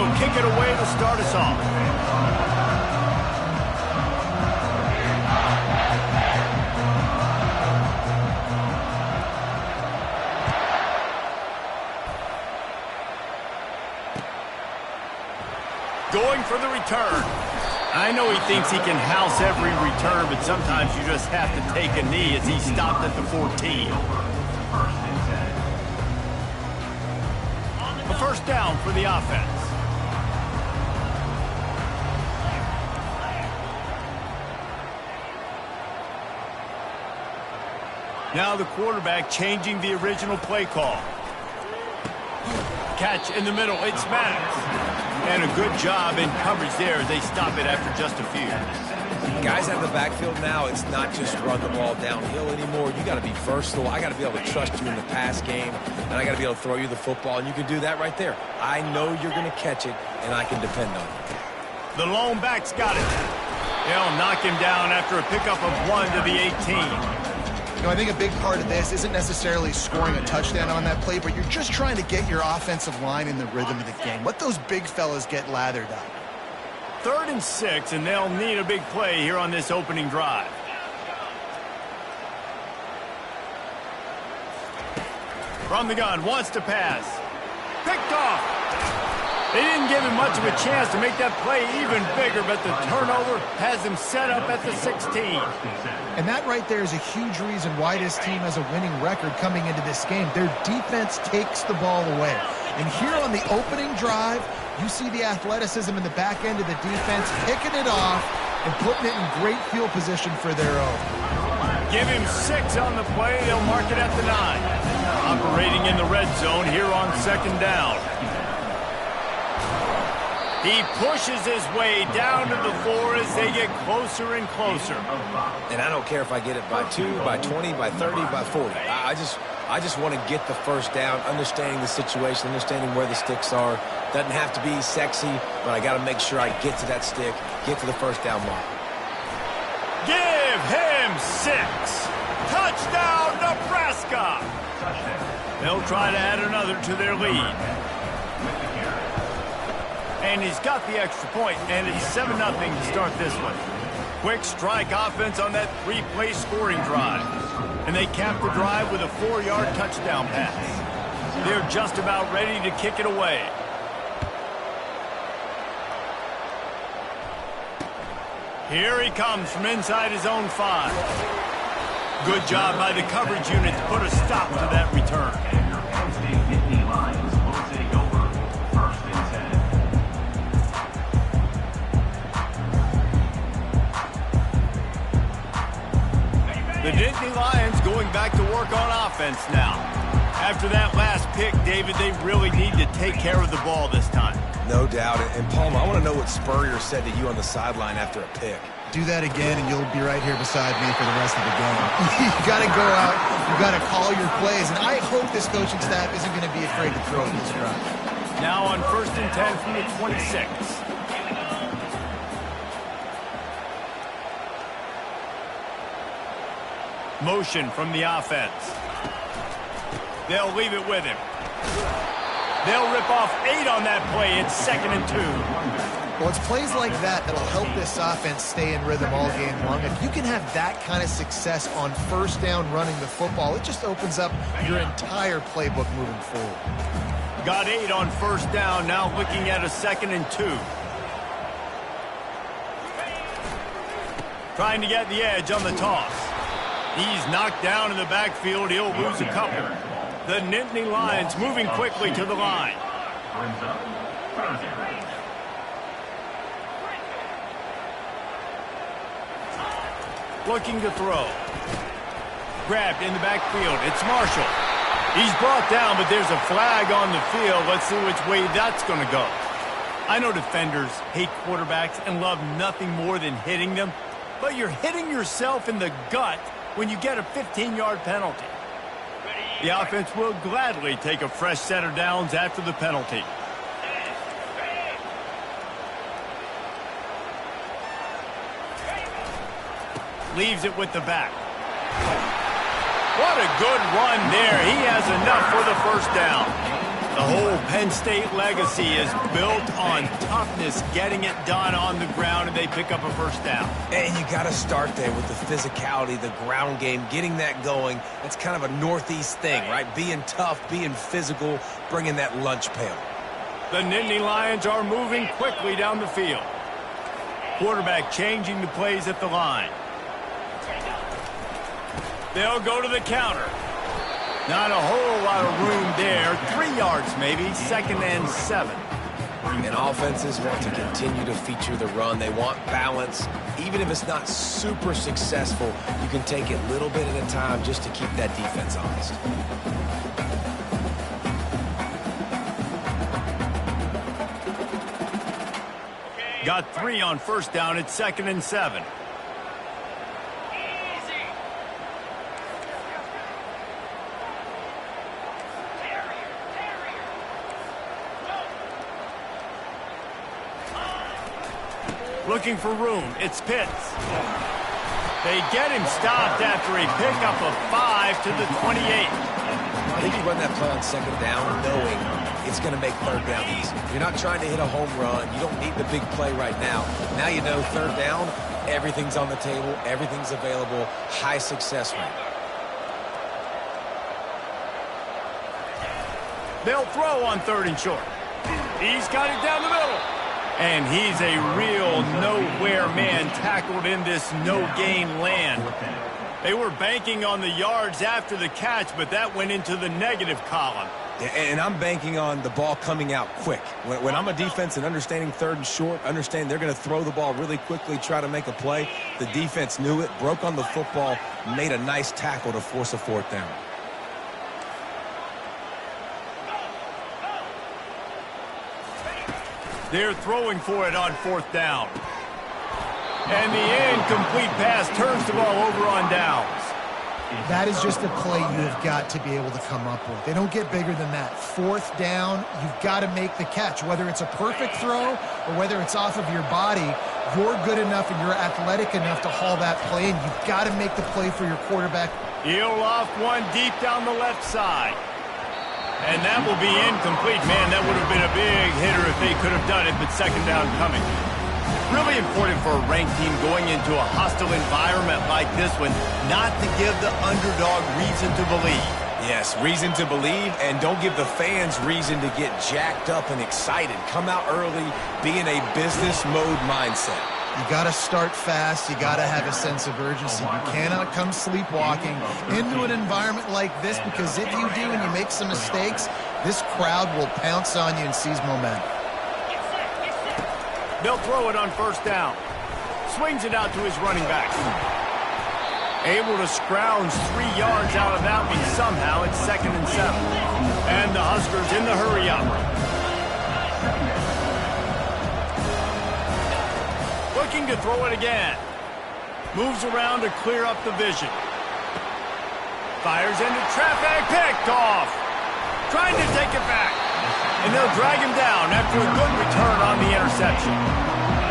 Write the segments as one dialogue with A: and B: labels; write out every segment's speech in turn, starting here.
A: will kick it away to start us off. Going for the return. I know he thinks he can house every return, but sometimes you just have to take a knee as he stopped at the 14. A first down for the offense. Now the quarterback changing the original play call. Catch in the middle, it's Maddox. And a good job in coverage there as they stop it after just a few.
B: Guys out of the backfield now, it's not just run the ball downhill anymore. You got to be versatile. I got to be able to trust you in the pass game, and I got to be able to throw you the football, and you can do that right there. I know you're going to catch it, and I can depend on it.
A: The lone back's got it. They'll knock him down after a pickup of 1 to the 18.
C: You know, I think a big part of this isn't necessarily scoring a touchdown on that play, but you're just trying to get your offensive line in the rhythm of the game. Let those big fellas get lathered up.
A: 3rd and 6, and they'll need a big play here on this opening drive. From the gun, wants to pass. Picked off. They didn't give him much of a chance to make that play even bigger, but the turnover has him set up at the 16.
C: And that right there is a huge reason why this team has a winning record coming into this game. Their defense takes the ball away. And here on the opening drive, you see the athleticism in the back end of the defense, picking it off and putting it in great field position for their own.
A: Give him 6 on the play. They'll mark it at the 9. Operating in the red zone here on 2nd down. He pushes his way down to the 4 as they get closer and closer.
B: And I don't care if I get it by 2, by 20, by 30, by 40. I just want to get the first down, understanding the situation, understanding where the sticks are. Doesn't have to be sexy, but I got to make sure I get to that stick, get to the first down mark.
A: Give him 6. Touchdown, Nebraska. They'll try to add another to their lead. And he's got the extra point, and it's 7-0 to start this one. Quick strike offense on that 3-play scoring drive. And they cap the drive with a 4-yard touchdown pass. They're just about ready to kick it away. Here he comes from inside his own 5. Good job by the coverage unit to put a stop to that return. The Nittany Lions going back to work on offense now. After that last pick, David, they really need to take care of the ball this time.
B: No doubt. And, Palmer, I want to know what Spurrier said to you on the sideline after a pick.
C: Do that again, and you'll be right here beside me for the rest of the game. You got to go out. You got to call your plays. And I hope this coaching staff isn't going to be afraid to throw this drive.
A: Now on 1st and 10 from the 26. Motion from the offense. They'll leave it with him. They'll rip off 8 on that play. It's 2nd and 2.
C: Well, it's plays like that that'll help this offense stay in rhythm all game long. If you can have that kind of success on 1st down running the football, it just opens up your entire playbook moving forward.
A: Got 8 on 1st down. Now looking at a 2nd and 2. Trying to get the edge on the toss. He's knocked down in the backfield. He'll lose a couple. The Nittany Lions moving quickly to the line. Looking to throw. Grabbed in the backfield. It's Marshall. He's brought down, but there's a flag on the field. Let's see which way that's going to go. I know defenders hate quarterbacks and love nothing more than hitting them, but you're hitting yourself in the gut when you get a 15-yard penalty. The offense will gladly take a fresh set of downs after the penalty. Leaves it with the back. What a good run there. He has enough for the 1st down. The whole Penn State legacy is built on toughness, getting it done on the ground, and they pick up a first down.
B: And you got to start there with the physicality, the ground game, getting that going. That's kind of a Northeast thing, right? Being tough, being physical, bringing that lunch pail.
A: The Nittany Lions are moving quickly down the field. Quarterback changing the plays at the line. They'll go to the counter. Not a whole lot of room there. 3 yards maybe, 2nd and 7.
B: And offenses want to continue to feature the run. They want balance. Even if it's not super successful, you can take it a little bit at a time just to keep that defense honest.
A: Got 3 on first down. It's 2nd and 7. Looking for room. It's Pitts. They get him stopped after a pickup of 5 to the 28.
B: I think you run that play on 2nd down knowing it's going to make 3rd down easy. You're not trying to hit a home run. You don't need the big play right now. Now you know 3rd down, everything's on the table, everything's available, high success rate.
A: They'll throw on 3rd and short. He's got it down the middle. And he's a real nowhere man, tackled in this no-gain land. They were banking on the yards after the catch, but that went into the negative column.
B: And I'm banking on the ball coming out quick. When I'm a defense and understanding 3rd and short, understand they're going to throw the ball really quickly, try to make a play. The defense knew it, broke on the football, made a nice tackle to force a 4th down.
A: They're throwing for it on 4th down. And the incomplete pass turns the ball over on downs.
C: That is just a play you have got to be able to come up with. They don't get bigger than that. 4th down, you've got to make the catch. Whether it's a perfect throw or whether it's off of your body, you're good enough and you're athletic enough to haul that play, and you've got to make the play for your quarterback.
A: He'll off one deep down the left side. And that will be incomplete. Man, that would have been a big hitter if they could have done it, but 2nd down coming. Really important for a ranked team going into a hostile environment like this one, not to give the underdog reason to believe.
B: Yes, reason to believe, and don't give the fans reason to get jacked up and excited. Come out early, be in a business mode mindset.
C: You got to start fast. You got to have a sense of urgency. You cannot come sleepwalking into an environment like this, because if you do and you make some mistakes, this crowd will pounce on you and seize momentum.
A: They'll throw it on 1st down. Swings it out to his running back. Able to scrounge 3 yards out of that one somehow. It's 2nd and 7. And the Huskers in the hurry-up. Looking to throw it again. Moves around to clear up the vision. Fires into traffic. Picked off. Trying to take it back. And they'll drag him down after a good return on the interception.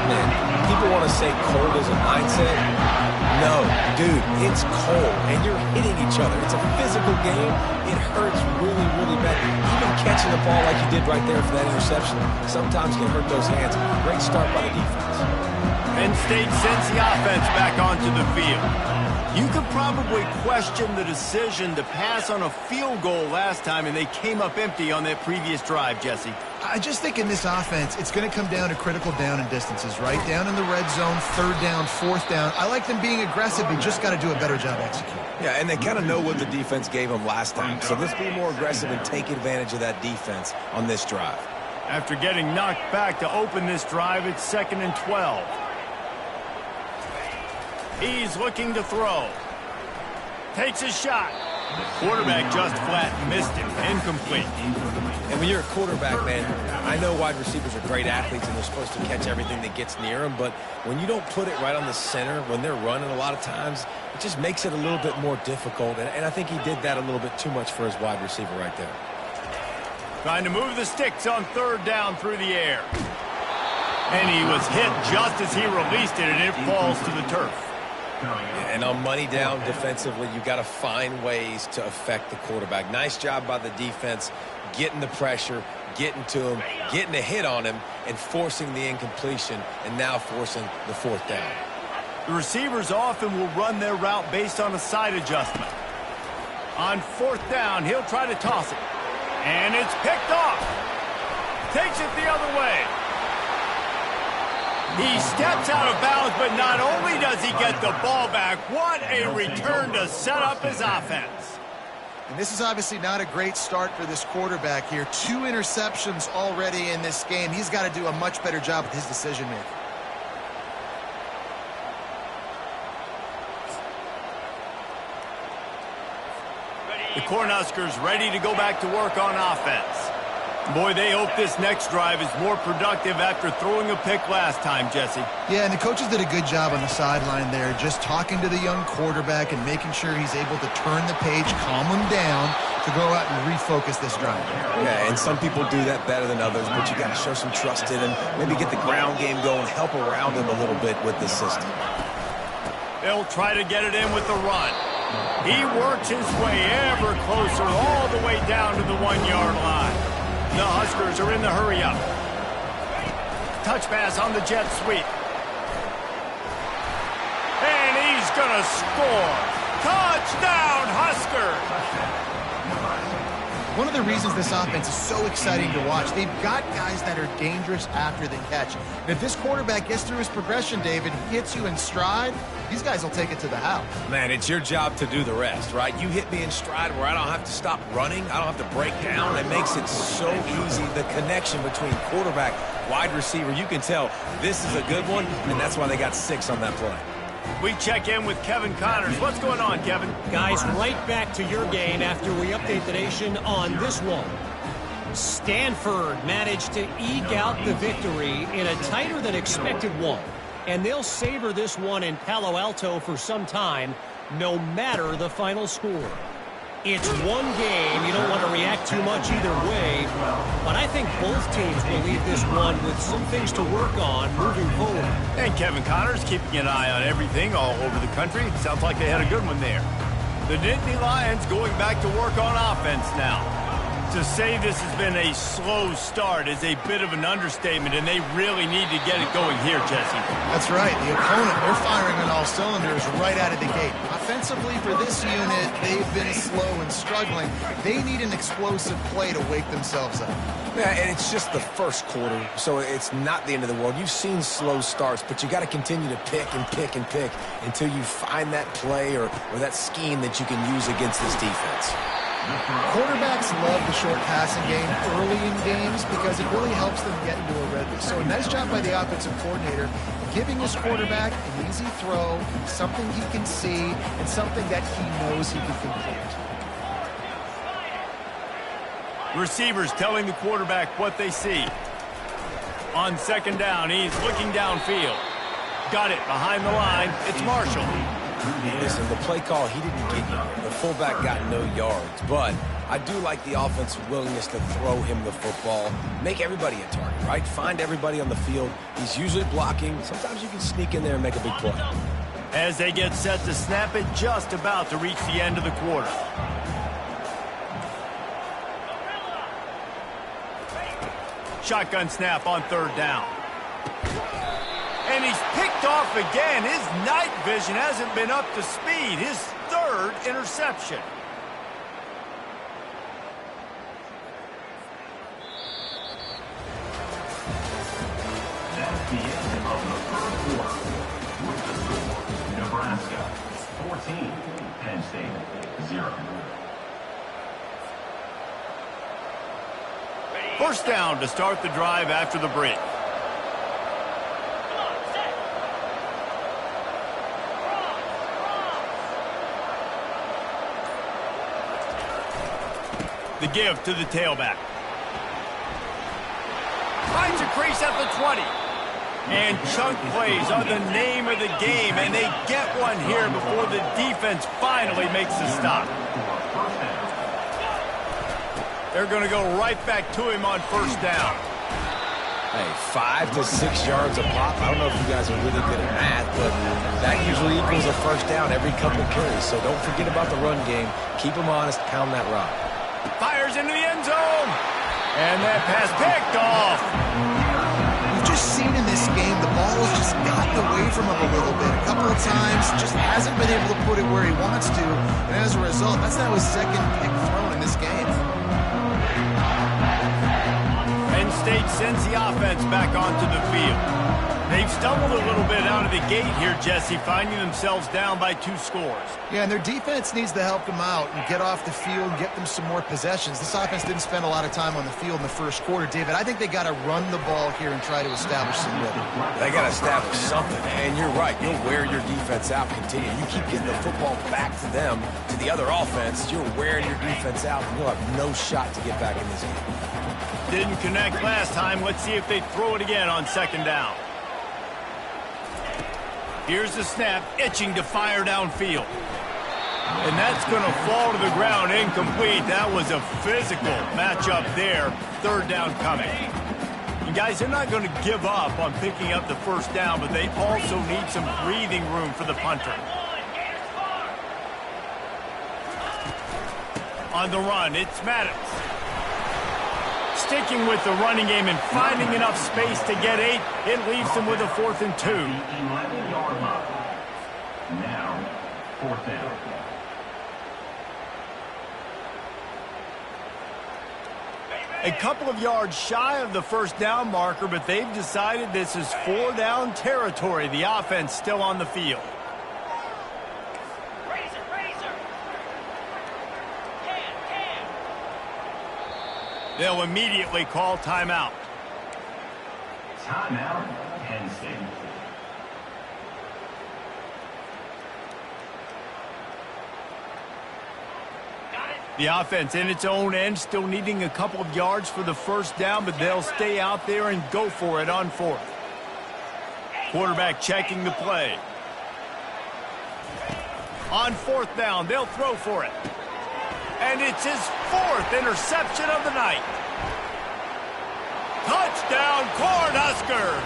B: Man, people want to say cold is a mindset. No, dude, it's cold, and you're hitting each other. It's a physical game. It hurts really, really bad. Even catching the ball like you did right there for that interception sometimes can hurt those hands. Great start by the defense.
A: Penn State sends the offense back onto the field. You could probably question the decision to pass on a field goal last time, and they came up empty on that previous drive, Jesse.
C: I just think in this offense, it's going to come down to critical down and distances, right? Down in the red zone, 3rd down, 4th down. I like them being aggressive. They just got to do a better job executing.
B: Yeah, and they kind of know what the defense gave them last time. So let's be more aggressive and take advantage of that defense on this drive.
A: After getting knocked back to open this drive, it's 2nd and 12. He's looking to throw. Takes a shot. Quarterback just flat missed him. Incomplete.
B: And when you're a quarterback, man, I know wide receivers are great athletes and they're supposed to catch everything that gets near them, but when you don't put it right on the center, when they're running a lot of times, it just makes it a little bit more difficult. And I think he did that a little bit too much for his wide receiver right there.
A: Trying to move the sticks on 3rd down through the air. And he was hit just as he released it, and it falls to the turf.
B: And on money down defensively, you got to find ways to affect the quarterback. Nice job by the defense, getting the pressure, getting to him, getting a hit on him, and forcing the incompletion, and now forcing the fourth down.
A: The receivers often will run their route based on a side adjustment. On fourth down, he'll try to toss it. And it's picked off. Takes it the other way. He steps out of bounds, but not only does he get the ball back, what a return to set up his offense.
C: And this is obviously not a great start for this quarterback here. 2 interceptions already in this game. He's got to do a much better job with his decision-making.
A: The Cornhuskers ready to go back to work on offense. Boy, they hope this next drive is more productive after throwing a pick last time, Jesse.
C: Yeah, and the coaches did a good job on the sideline there, just talking to the young quarterback and making sure he's able to turn the page, calm him down to go out and refocus this drive.
B: Yeah, and some people do that better than others, but you got to show some trust in him, maybe get the ground game going, help around him a little bit with the system.
A: They'll try to get it in with the run. He works his way ever closer all the way down to the 1-yard line. The Huskers are in the hurry-up. Touch pass on the jet sweep. And he's going to score. Touchdown, Huskers!
C: One of the reasons this offense is so exciting to watch, they've got guys that are dangerous after the catch. And if this quarterback gets through his progression, David, hits you in stride, these guys will take it to the house.
B: Man, it's your job to do the rest, right? You hit me in stride where I don't have to stop running. I don't have to break down. It makes it so easy. The connection between quarterback, wide receiver, you can tell this is a good one, and that's why they got 6 on that play.
A: We check in with Kevin Connors. What's going on, Kevin?
D: Guys, right back to your game after we update the nation on this one. Stanford managed to eke out the victory in a tighter than expected one. And they'll savor this one in Palo Alto for some time, no matter the final score. It's one game. You don't want to react too much either way. But I think both teams will leave this one with some things to work on moving forward.
A: And Kevin Connors keeping an eye on everything all over the country. Sounds like they had a good one there. The Nittany Lions going back to work on offense now. To say this has been a slow start is a bit of an understatement, and they really need to get it going here, Jesse.
C: That's right. The opponent, they're firing on all cylinders right out of the gate. Offensively, for this unit, they've been slow and struggling. They need an explosive play to wake themselves up.
B: Yeah, and it's just the first quarter, so it's not the end of the world. You've seen slow starts, but you got to continue to pick and pick and pick until you find that play or that scheme that you can use against this defense.
C: Quarterbacks love the short passing game early in games because it really helps them get into a rhythm. So a nice job by the offensive coordinator giving his quarterback an easy throw, something he can see, and something that he knows he can complete.
A: Receivers telling the quarterback what they see. On second down, he's looking downfield. Got it behind the line. It's Marshall.
B: Listen, the play call, he didn't get you. The fullback got no yards, but I do like the offense's willingness to throw him the football. Make everybody a target, right? Find everybody on the field. He's usually blocking. Sometimes you can sneak in there and make a big play.
A: As they get set to snap it, just about to reach the end of the quarter. Shotgun snap on third down. And he's picked off again. His night vision hasn't been up to speed. His third interception.
E: That's the end of the first quarter. With the score, Nebraska 14, Penn State 0.
A: First down to start the drive after the break. The give to the tailback. Finds a crease at the 20. And chunk plays are the name of the game, and they get one here before the defense finally makes the stop. They're going to go right back to him on first down.
B: Hey, 5 to 6 yards a pop. I don't know if you guys are really good at math, but that usually equals a first down every couple carries. So don't forget about the run game. Keep them honest. Pound that rock.
A: Fires into the end zone. And that pass picked off.
C: We've just seen in this game the ball has just gotten away from him a little bit. A couple of times, just hasn't been able to put it where he wants to. And as a result, that's now his second pick thrown in this game.
A: Penn State sends the offense back onto the field. They've stumbled a little bit out of the gate here, Jesse, finding themselves down by 2 scores.
C: Yeah, and their defense needs to help them out and get off the field and get them some more possessions. This offense didn't spend a lot of time on the field in the first quarter, David. I think they got to run the ball here and try to establish some rhythm.
B: They got to establish something, and you're right. You'll wear your defense out. Continue. You keep getting the football back to them, to the other offense. You're wearing your defense out, and you'll have no shot to get back in this game.
A: Didn't connect last time. Let's see if they throw it again on second down. Here's the snap, itching to fire downfield. And that's going to fall to the ground, incomplete. That was a physical matchup there. Third down coming. And guys, they're not going to give up on picking up the first down, but they also need some breathing room for the punter. On the run, it's Maddox. Sticking with the running game and finding enough space to get 8, it leaves them with a 4th and 2.
E: 11-yard line. Now, 4th down.
A: A couple of yards shy of the first down marker, but they've decided this is 4-down territory. The offense still on the field. They'll immediately call timeout.
E: Timeout, Penn State.
A: The offense in its own end, still needing a couple of yards for the first down, but they'll stay out there and go for it on 4th. Quarterback checking the play. On 4th down, they'll throw for it. And it's his 4th interception of the night. Touchdown, Cornhuskers!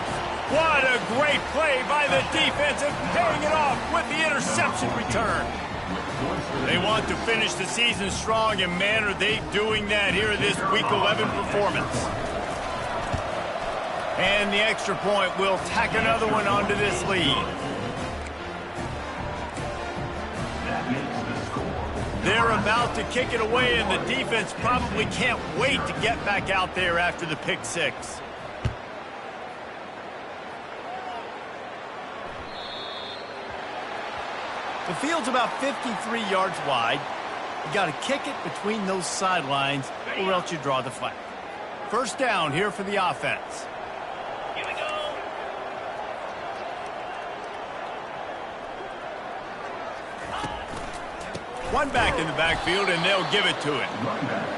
A: What a great play by the defense and paying it off with the interception return. They want to finish the season strong, and man, are they doing that here in this Week 11 performance. And the extra point will tack another one onto this lead. They're about to kick it away, and the defense probably can't wait to get back out there after the pick 6. The field's about 53 yards wide. You got to kick it between those sidelines, or else you draw the flag. First down here for the offense. Here we go. One back in the backfield, and they'll give it to him.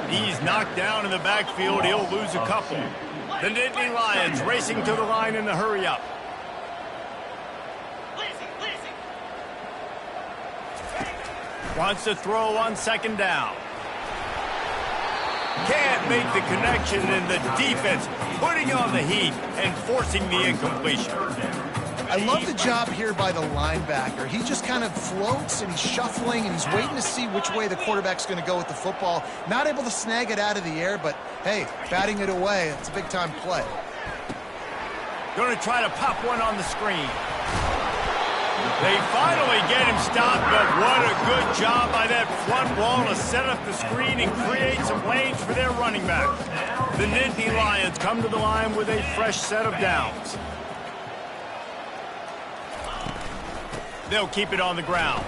A: He's knocked down in the backfield. He'll lose a couple. The Nittany Lions racing to the line in the hurry-up. Wants to throw on second down. Can't make the connection, and the defense putting on the heat and forcing the incompletion.
C: I love the job here by the linebacker. He just kind of floats, and he's shuffling, and he's waiting to see which way the quarterback's going to go with the football. Not able to snag it out of the air, but, hey, batting it away, it's a big-time play.
A: Going to try to pop one on the screen. They finally get him stopped, but what a good job by that front wall to set up the screen and create some lanes for their running back. The Nittany Lions come to the line with a fresh set of downs. They'll keep it on the ground.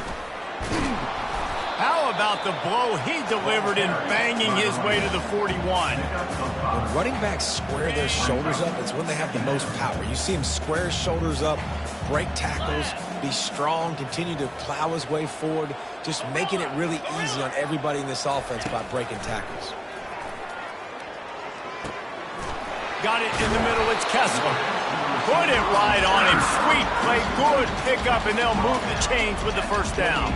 A: How about the blow he delivered in banging his way to the 41?
B: When running backs square their shoulders up, it's when they have the most power. You see him square his shoulders up, break tackles, be strong, continue to plow his way forward, just making it really easy on everybody in this offense by breaking tackles.
A: Got it in the middle, it's Kessler. Put it right on him, sweet play, good pickup, and they'll move the chains with the first down.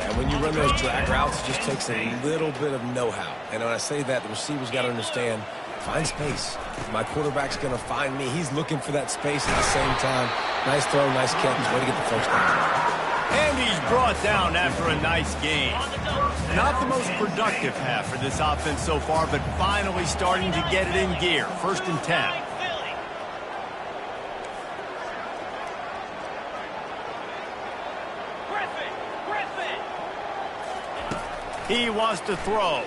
B: And when you run those drag routes, it just takes a little bit of know-how. And when I say that, the receivers got to understand find space. My quarterback's going to find me. He's looking for that space at the same time. Nice throw, nice catch. Way to get the first down.
A: And he's brought down after a nice game. Not the most productive half for this offense so far, but finally starting to get it in gear. 1st and 10. He wants to throw.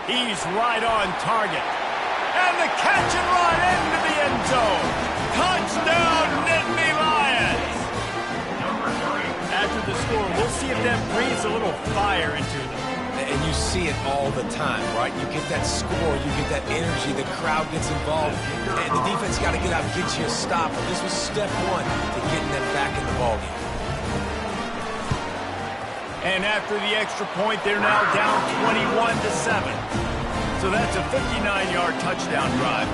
A: He's right on target. And the catch and run into the end zone. Touchdown, Nittany Lions! After the score, we'll see if that breathes a little fire into them.
B: And you see it all the time, right? You get that score, you get that energy, the crowd gets involved, and the defense got to get out and get you a stop. And this was step one to getting them back in the ballgame.
A: And after the extra point, they're now down 21-7. So that's a 59-yard touchdown drive.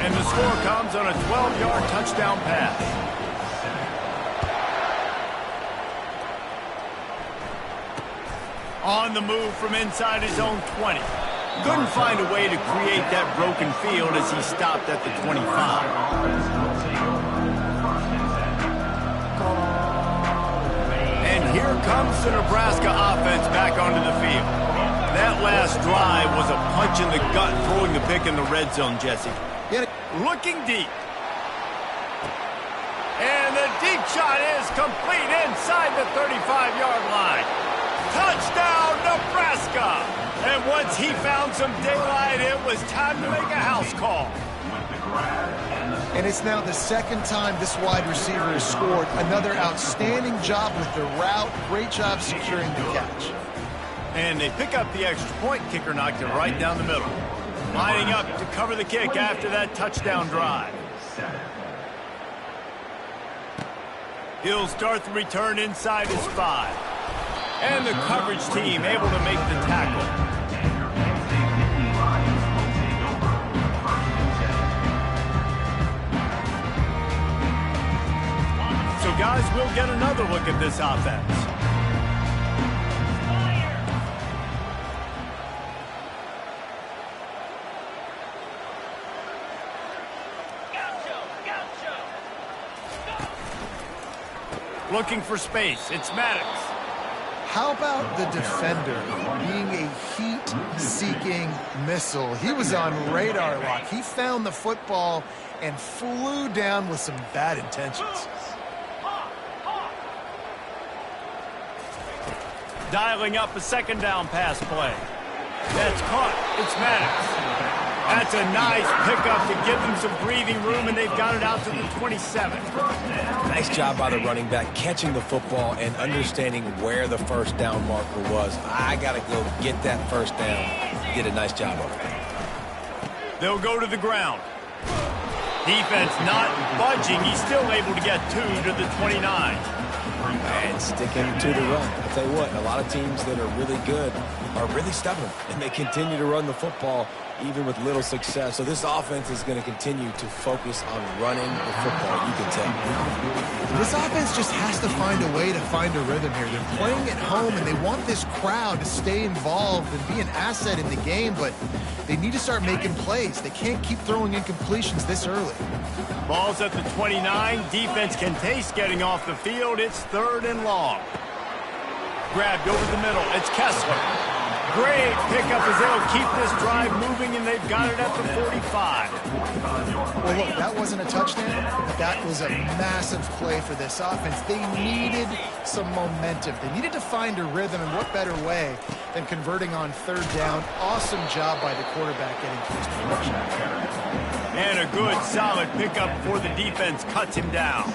A: And the score comes on a 12-yard touchdown pass. On the move from inside his own 20. Couldn't find a way to create that broken field as he stopped at the 25. Here comes the Nebraska offense back onto the field. That last drive was a punch in the gut, throwing the pick in the red zone, Jesse. Looking deep. And the deep shot is complete inside the 35-yard line. Touchdown, Nebraska! And once he found some daylight, it was time to make a house call.
C: And it's now the 2nd time this wide receiver has scored. Another outstanding job with the route. Great job securing the catch.
A: And they pick up the extra point. Kicker knocked it right down the middle. Lining up to cover the kick after that touchdown drive. He'll start the return inside his 5. And the coverage team able to make the tackle. So, guys, we'll get another look at this offense. Looking for space. It's Maddox.
C: How about the defender being a heat-seeking missile? He was on radar lock. He found the football and flew down with some bad intentions.
A: Dialing up a 2nd down pass play. That's caught. It's Maddox. That's a nice pickup to give them some breathing room, and they've got it out to the 27.
B: Nice job by the running back, catching the football and understanding where the 1st down marker was. I got to go get that 1st down. Did a nice job of it.
A: They'll go to the ground. Defense not budging. He's still able to get 2 to the 29.
B: And sticking to the run. I'll tell you what, a lot of teams that are really good are really stubborn, and they continue to run the football even with little success. So this offense is going to continue to focus on running the football, you can tell.
C: This offense just has to find a way to find a rhythm here. They're playing at home, and they want this crowd to stay involved and be an asset in the game, but they need to start making plays. They can't keep throwing incompletions this early.
A: Ball's at the 29. Defense can taste getting off the field. It's 3rd and long. Grabbed over the middle. It's Kessler. Great pickup as they'll keep this drive moving, and they've got it at the 45.
C: Well, look, that wasn't a touchdown, but that was a massive play for this offense. They needed some momentum. They needed to find a rhythm, and what better way than converting on 3rd down. Awesome job by the quarterback getting to his position.
A: And a good, solid pickup before the defense cuts him down.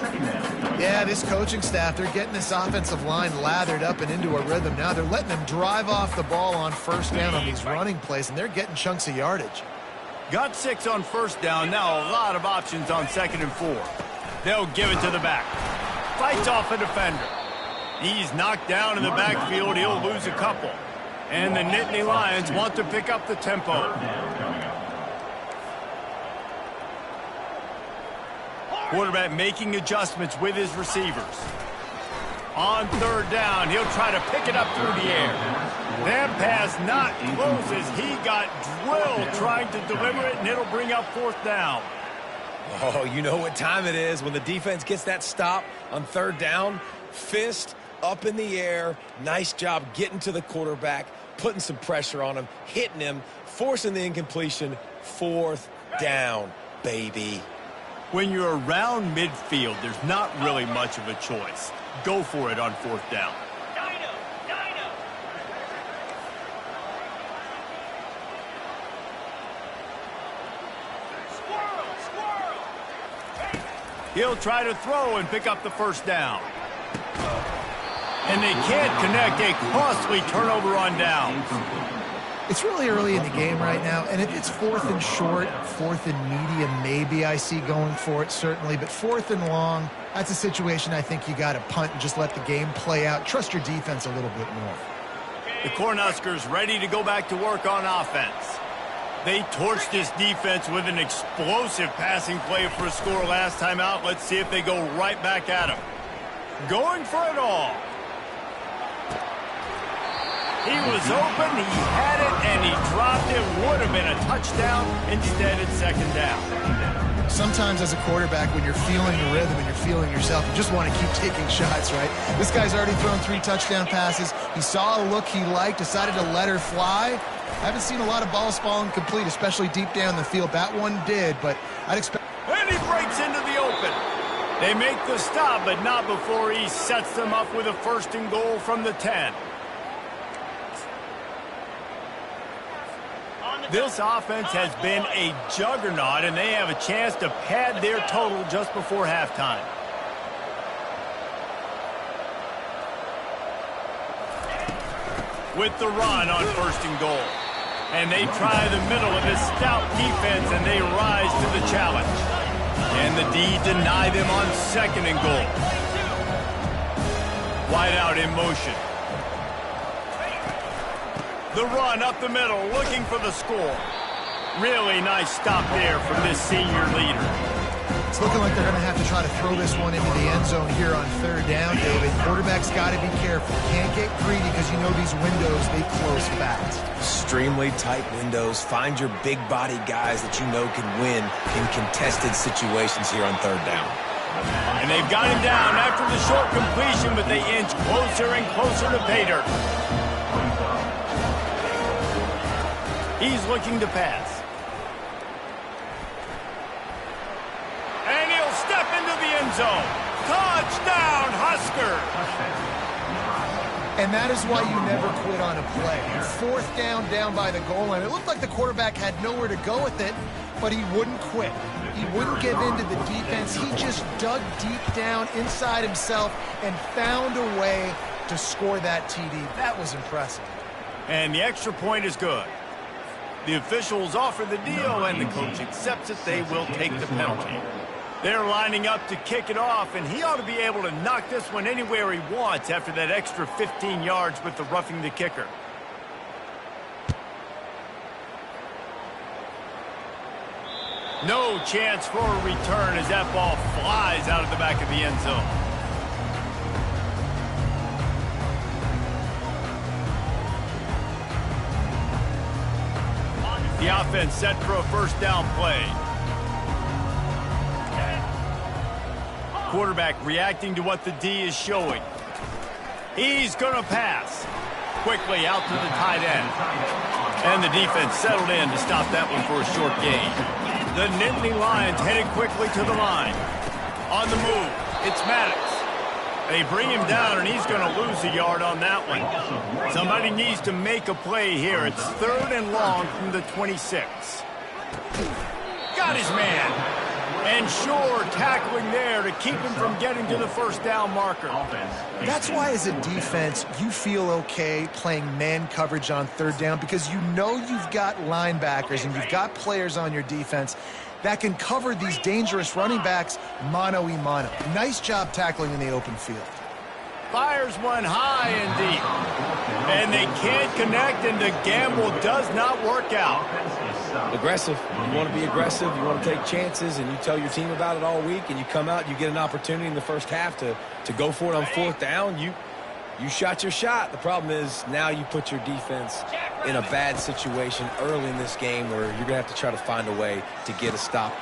C: Yeah, this coaching staff, they're getting this offensive line lathered up and into a rhythm now. They're letting them drive off the ball on 1st down on these running plays, and they're getting chunks of yardage.
A: Got 6 on 1st down. Now a lot of options on 2nd and 4. They'll give it to the back. Fights off a defender. He's knocked down in the backfield. He'll lose a couple. And the Nittany Lions want to pick up the tempo. Quarterback making adjustments with his receivers. On 3rd down, he'll try to pick it up through the air. That pass not close as he got drilled trying to deliver it, and it'll bring up fourth down.
B: Oh, you know what time it is when the defense gets that stop on third down. Fist up in the air. Nice job getting to the quarterback, putting some pressure on him, hitting him, forcing the incompletion. Fourth down, baby.
A: When you're around midfield, there's not really much of a choice. Go for it on fourth down. He'll try to throw and pick up the first down. And they can't connect. A costly turnover on downs.
C: It's really early in the game right now, and if it's fourth and short, fourth and medium, maybe I see going for it, certainly. But fourth and long, that's a situation I think you got to punt and just let the game play out. Trust your defense a little bit more.
A: The Cornhuskers ready to go back to work on offense. They torched this defense with an explosive passing play for a score last time out. Let's see if they go right back at him. Going for it all. He was open, he had it, and he dropped it. Would have been a touchdown. Instead, it's second down.
C: Sometimes as a quarterback, when you're feeling the rhythm and you're feeling yourself, you just want to keep taking shots, right? This guy's already thrown 3 touchdown passes. He saw a look he liked, decided to let her fly. I haven't seen a lot of balls falling complete, especially deep down the field. That one did, but I'd expect...
A: And he breaks into the open. They make the stop, but not before he sets them up with a first and goal from the 10. This offense has been a juggernaut, and they have a chance to pad their total just before halftime. With the run on first and goal. And they try the middle of this stout defense, and they rise to the challenge. And the D deny them on second and goal. Wide out in motion. The run up the middle, looking for the score. Really nice stop there from this senior leader.
C: It's looking like they're going to have to try to throw this one into the end zone here on third down, David. Quarterback's got to be careful. Can't get greedy because you know these windows, they close fast.
B: Extremely tight windows. Find your big-body guys that you know can win in contested situations here on third down.
A: And they've got him down after the short completion, but they inch closer and closer to pay dirt. He's looking to pass. And he'll step into the end zone. Touchdown, Husker!
C: And that is why you never quit on a play. Fourth down by the goal line. It looked like the quarterback had nowhere to go with it, but he wouldn't quit. He wouldn't give in to the defense. He just dug deep down inside himself and found a way to score that TD. That was impressive.
A: And the extra point is good. The officials offer the deal, and the coach accepts it. They will take the penalty. They're lining up to kick it off, and he ought to be able to knock this one anywhere he wants after that extra 15 yards with the roughing the kicker. No chance for a return as that ball flies out of the back of the end zone. The offense set for a first down play. Quarterback reacting to what the D is showing. He's going to pass. Quickly out to the tight end. And the defense settled in to stop that one for a short gain. The Nittany Lions headed quickly to the line. On the move, it's Maddox. They bring him down, and he's going to lose a yard on that one. Somebody needs to make a play here. It's third and long from the 26. Got his man. And sure, tackling there to keep him from getting to the first down marker.
C: That's why as a defense, you feel okay playing man coverage on third down because you know you've got linebackers and you've got players on your defense that can cover these dangerous running backs mano-a-mano. Nice job tackling in the open field.
A: Fires one high and deep. And they can't connect, and the gamble does not work out.
B: Aggressive. You want to be aggressive. You want to take chances, and you tell your team about it all week, and you come out, you get an opportunity in the first half to go for it on fourth down. You You shot your shot. The problem is now you put your defense in a bad situation early in this game where you're going to have to try to find a way to get a stop.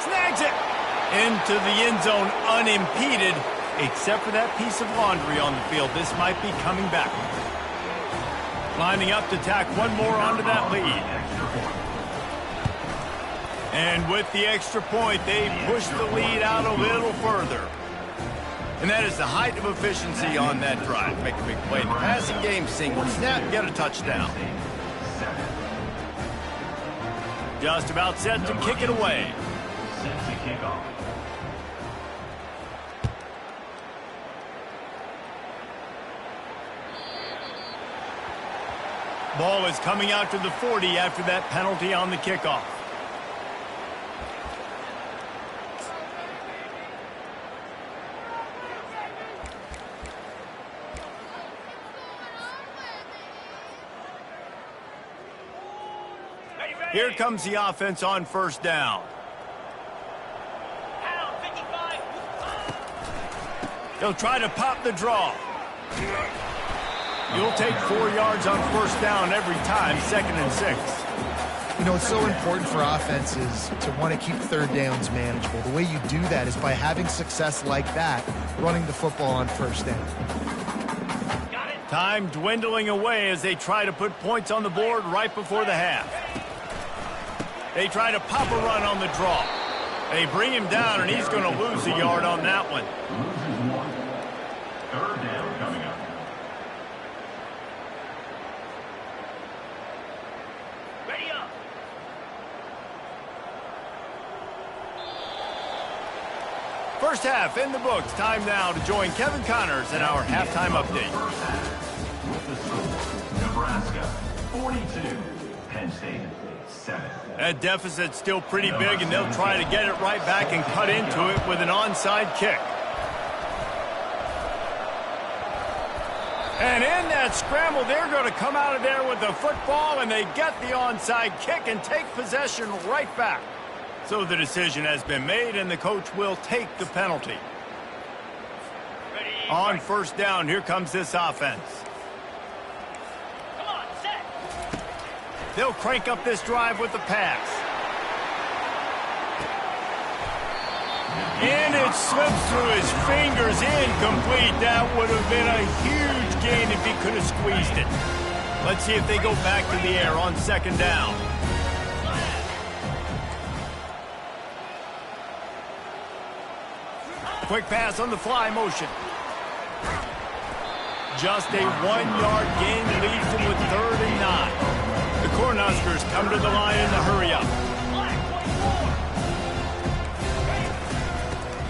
A: Snags it! Into the end zone unimpeded, except for that piece of laundry on the field. This might be coming back. Lining up to tack one more onto that lead. And with the extra point, they push the lead out a little further. And that is the height of efficiency on that drive. Make a big play in the passing game, single snap, get a touchdown. Just about set to kick it away.
E: Set to kick off.
A: Ball is coming out to the 40 after that penalty on the kickoff. Here comes the offense on first down. They'll try to pop the draw. You'll take 4 yards on first down every time, 2nd and 6.
C: You know, it's so important for offenses to want to keep third downs manageable. The way you do that is by having success like that, running the football on first down.
A: Time dwindling away as they try to put points on the board right before the half. They try to pop a run on the draw. They bring him down, and he's going to lose a yard on that one.
E: Loses 1. 3rd down coming up.
A: Ready up. First half in the books. Time now to join Kevin Connors in our halftime update.
E: First half. With the score, Nebraska 42, Penn State 7.
A: That deficit's still pretty big, and they'll try to get it right back and cut into it with an onside kick. And in that scramble, they're going to come out of there with the football, and they get the onside kick and take possession right back. So the decision has been made, and the coach will take the penalty. On first down, here comes this offense. They'll crank up this drive with the pass. And it slips through his fingers, incomplete. That would have been a huge gain if he could have squeezed it. Let's see if they go back to the air on 2nd down. Quick pass on the fly motion. Just a 1-yard gain leaves them with 3rd and 9. The Cornhuskers come to the line in the hurry-up.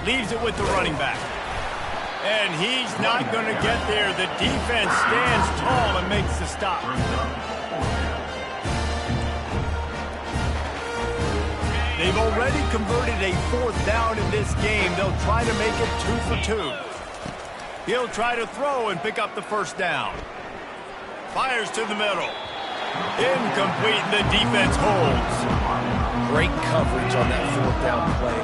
A: Leaves it with the running back. And he's not going to get there. The defense stands tall and makes the stop. They've already converted a 4th down in this game. They'll try to make it 2 for 2. He'll try to throw and pick up the first down. Fires to the middle. Incomplete, and the defense holds.
B: Great coverage on that 4th down play.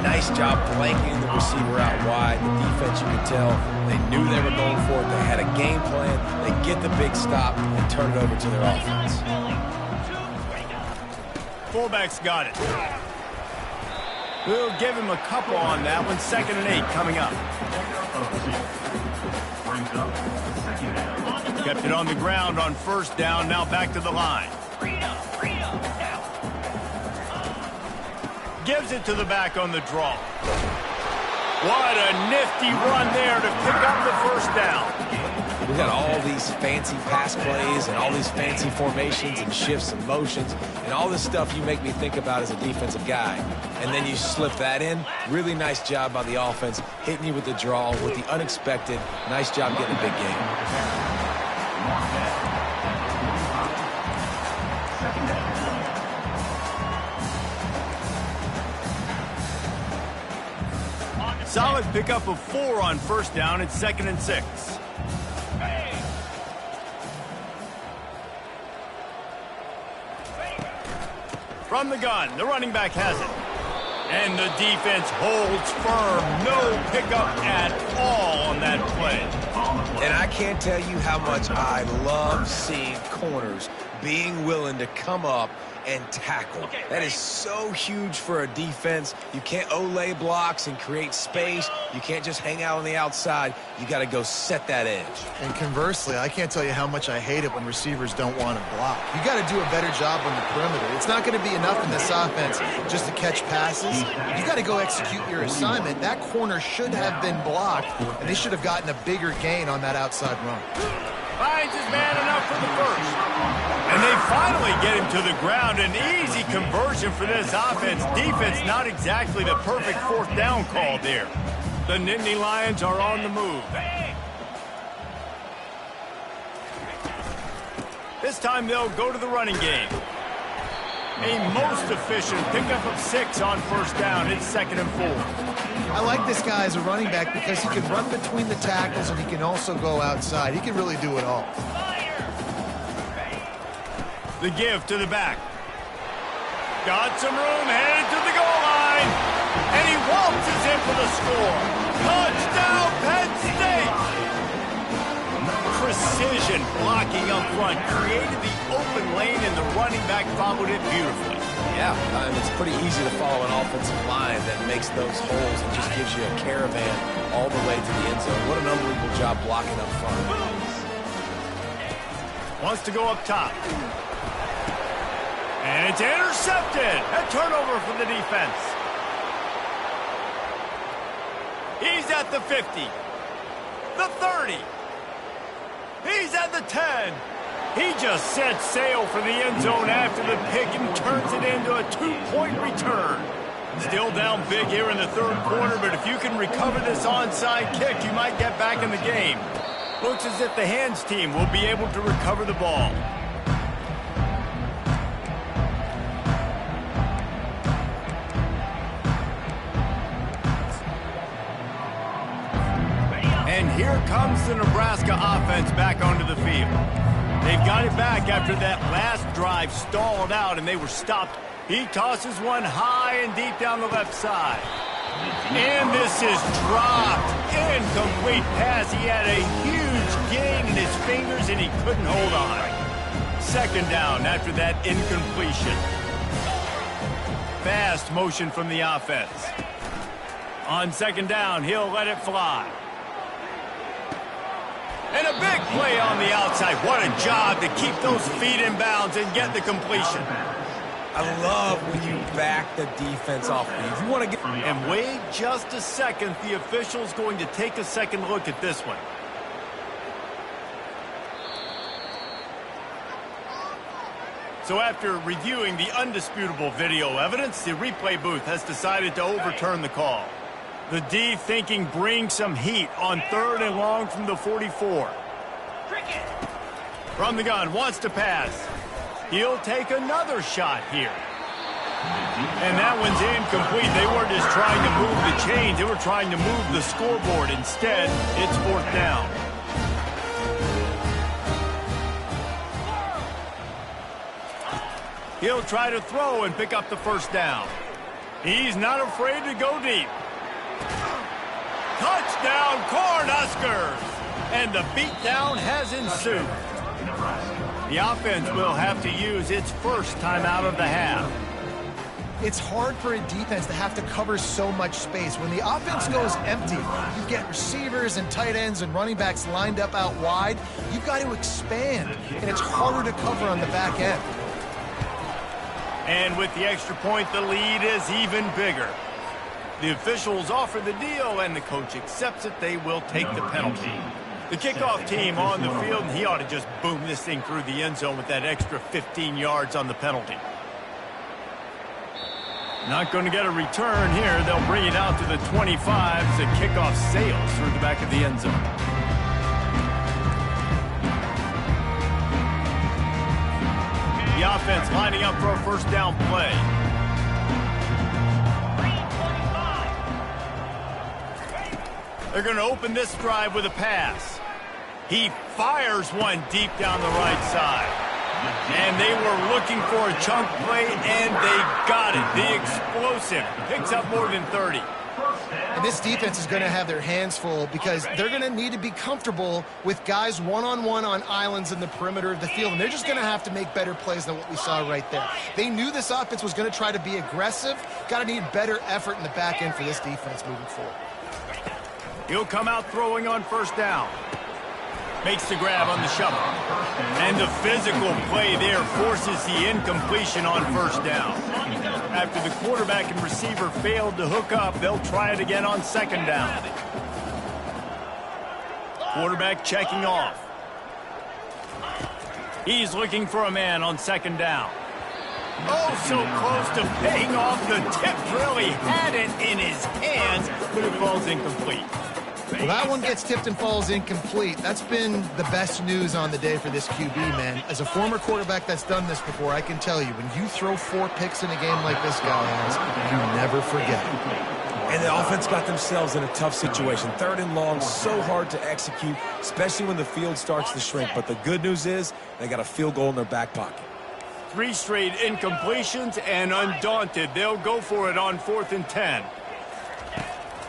B: Nice job blanketing the receiver out wide. The defense, you could tell, they knew they were going for it. They had a game plan. They get the big stop and turn it over to their offense.
A: Fullback's got it. We'll give him a couple on that one. 2nd and 8 coming up.
E: Brings up 2nd down.
A: Kept it on the ground on first down. Now back to the line. Gives it to the back on the draw. What a nifty run there to pick up the first down.
B: We got all these fancy pass plays and all these fancy formations and shifts and motions and all this stuff you make me think about as a defensive guy. And then you slip that in. Really nice job by the offense, hitting you with the draw, with the unexpected. Nice job getting a big game.
A: Solid pickup of 4 on first down. It's 2nd and 6. From the gun, the running back has it. And the defense holds firm. No pickup at all on that play.
B: And I can't tell you how much I love seeing corners being willing to come up and tackle. That is so huge for a defense. You can't Olay blocks and create space. You can't just hang out on the outside. You got to go set that edge.
C: And conversely, I can't tell you how much I hate it when receivers don't want to block. You got to do a better job on the perimeter. It's not going to be enough in this offense just to catch passes. You got to go execute your assignment. That corner should have been blocked, and they should have gotten a bigger gain on that outside run.
A: Finds his man enough for the first. And they finally get him to the ground. An easy conversion for this offense. Defense not exactly the perfect fourth down call there. The Nittany Lions are on the move. This time they'll go to the running game. A most efficient pickup of 6 on first down. It's 2nd and 4.
C: I like this guy as a running back because he can run between the tackles and he can also go outside. He can really do it all.
A: The give to the back. Got some room, headed to the goal line. And he waltzes in for the score. Touchdown, Penn State! Precision blocking up front. Created the open lane and the running back followed it beautifully.
B: Yeah, it's pretty easy to follow an offensive line that makes those holes and just gives you a caravan all the way to the end zone. What an unbelievable job blocking up front.
A: Wants to go up top. And it's intercepted. A turnover for the defense. He's at the 50. The 30. He's at the 10. He just set sail for the end zone after the pick and turns it into a 2-point return. Still down big here in the third quarter, but if you can recover this onside kick, you might get back in the game. Looks as if the hands team will be able to recover the ball. And here comes the Nebraska offense back onto the field. They've got it back after that last drive stalled out and they were stopped. He tosses one high and deep down the left side. And this is dropped. Incomplete pass. He had a huge gain in his fingers and he couldn't hold on. 2nd down after that incompletion. Fast motion from the offense. On 2nd down, he'll let it fly. And a big play on the outside. What a job to keep those feet in bounds and get the completion.
B: I love when you back the defense off. If you want to get...
A: And wait just a second. The official's going to take a second look at this one. So after reviewing the undisputable video evidence, the replay booth has decided to overturn the call. The D thinking bring some heat on 3rd and long from the 44. From the gun, wants to pass. He'll take another shot here. And that one's incomplete. They weren't just trying to move the chains. They were trying to move the scoreboard. Instead, it's 4th down. He'll try to throw and pick up the first down. He's not afraid to go deep. Touchdown, Cornhuskers! And the beatdown has ensued. The offense will have to use its first timeout of the half.
C: It's hard for a defense to have to cover so much space. When the offense goes empty, you get receivers and tight ends and running backs lined up out wide. You've got to expand, and it's harder to cover on the back end.
A: And with the extra point, the lead is even bigger. The officials offer the deal, and the coach accepts it. They will take the penalty. The kickoff team on the field, and he ought to just boom this thing through the end zone with that extra 15 yards on the penalty. Not going to get a return here. They'll bring it out to the 25 as the kickoff sails through the back of the end zone. The offense lining up for a first down play. They're going to open this drive with a pass. He fires one deep down the right side. And they were looking for a chunk play, and they got it. The explosive picks up more than 30.
C: And this defense is going to have their hands full because they're going to need to be comfortable with guys one-on-one on islands in the perimeter of the field. And they're just going to have to make better plays than what we saw right there. They knew this offense was going to try to be aggressive. Got to need better effort in the back end for this defense moving forward.
A: He'll come out throwing on first down. Makes the grab on the shovel. And the physical play there forces the incompletion on first down. After the quarterback and receiver failed to hook up, they'll try it again on second down. Quarterback checking off. He's looking for a man on second down. Oh, so close to paying off. The tip really had it in his hands, but it falls incomplete.
C: Well, that one gets tipped and falls incomplete. That's been the best news on the day for this QB, man. As a former quarterback that's done this before, I can tell you, when you throw 4 picks in a game like this guy has, you never forget.
B: And the offense got themselves in a tough situation. 3rd and long, so hard to execute, especially when the field starts to shrink. But the good news is they got a field goal in their back pocket.
A: 3 straight incompletions, and undaunted, they'll go for it on 4th and 10.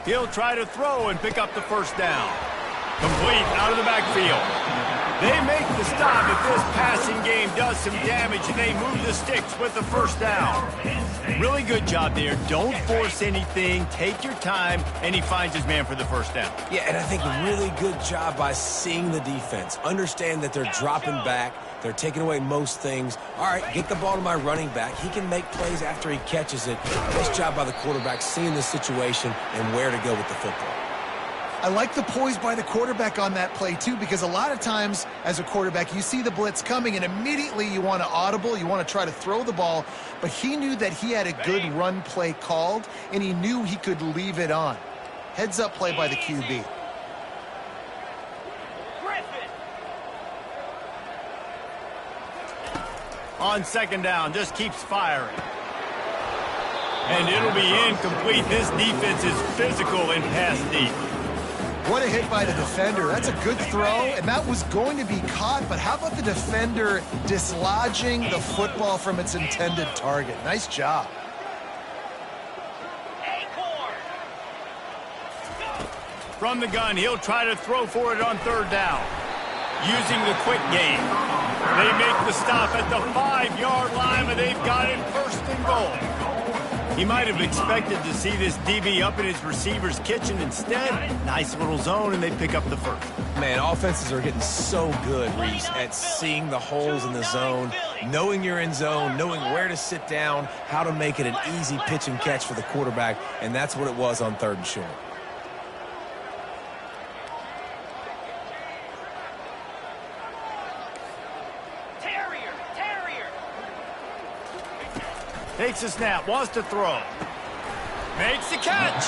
A: He'll try to throw and pick up the first down. Complete out of the backfield. They make the stop if this passing game does some damage, and they move the sticks with the first down. Really good job there. Don't force anything. Take your time, and he finds his man for the first down.
B: Yeah, and I think a really good job by seeing the defense. Understand that they're dropping back. They're taking away most things. All right, get the ball to my running back. He can make plays after he catches it. Nice job by the quarterback seeing the situation and where to go with the football.
C: I like the poise by the quarterback on that play, too, because a lot of times as a quarterback, you see the blitz coming, and immediately you want to audible, you want to try to throw the ball, but he knew that he had a good run play called, and he knew he could leave it on. Heads-up play by the QB.
A: On second down, just keeps firing. And it'll be incomplete. This defense is physical and pass deep.
C: What a hit by the defender. That's a good throw, and that was going to be caught, but how about the defender dislodging the football from its intended target? Nice job.
A: From the gun, he'll try to throw for it on 3rd down. Using the quick game. They make the stop at the 5-yard line, but they've got it 1st and goal. He might have expected to see this DB up in his receiver's kitchen. Instead, nice little zone, and they pick up the first.
B: Man, offenses are getting so good, Reese, at seeing the holes in the zone, knowing you're in zone, knowing where to sit down, how to make it an easy pitch and catch for the quarterback, and that's what it was on 3rd and short.
A: Takes a snap, wants to throw. Makes the catch.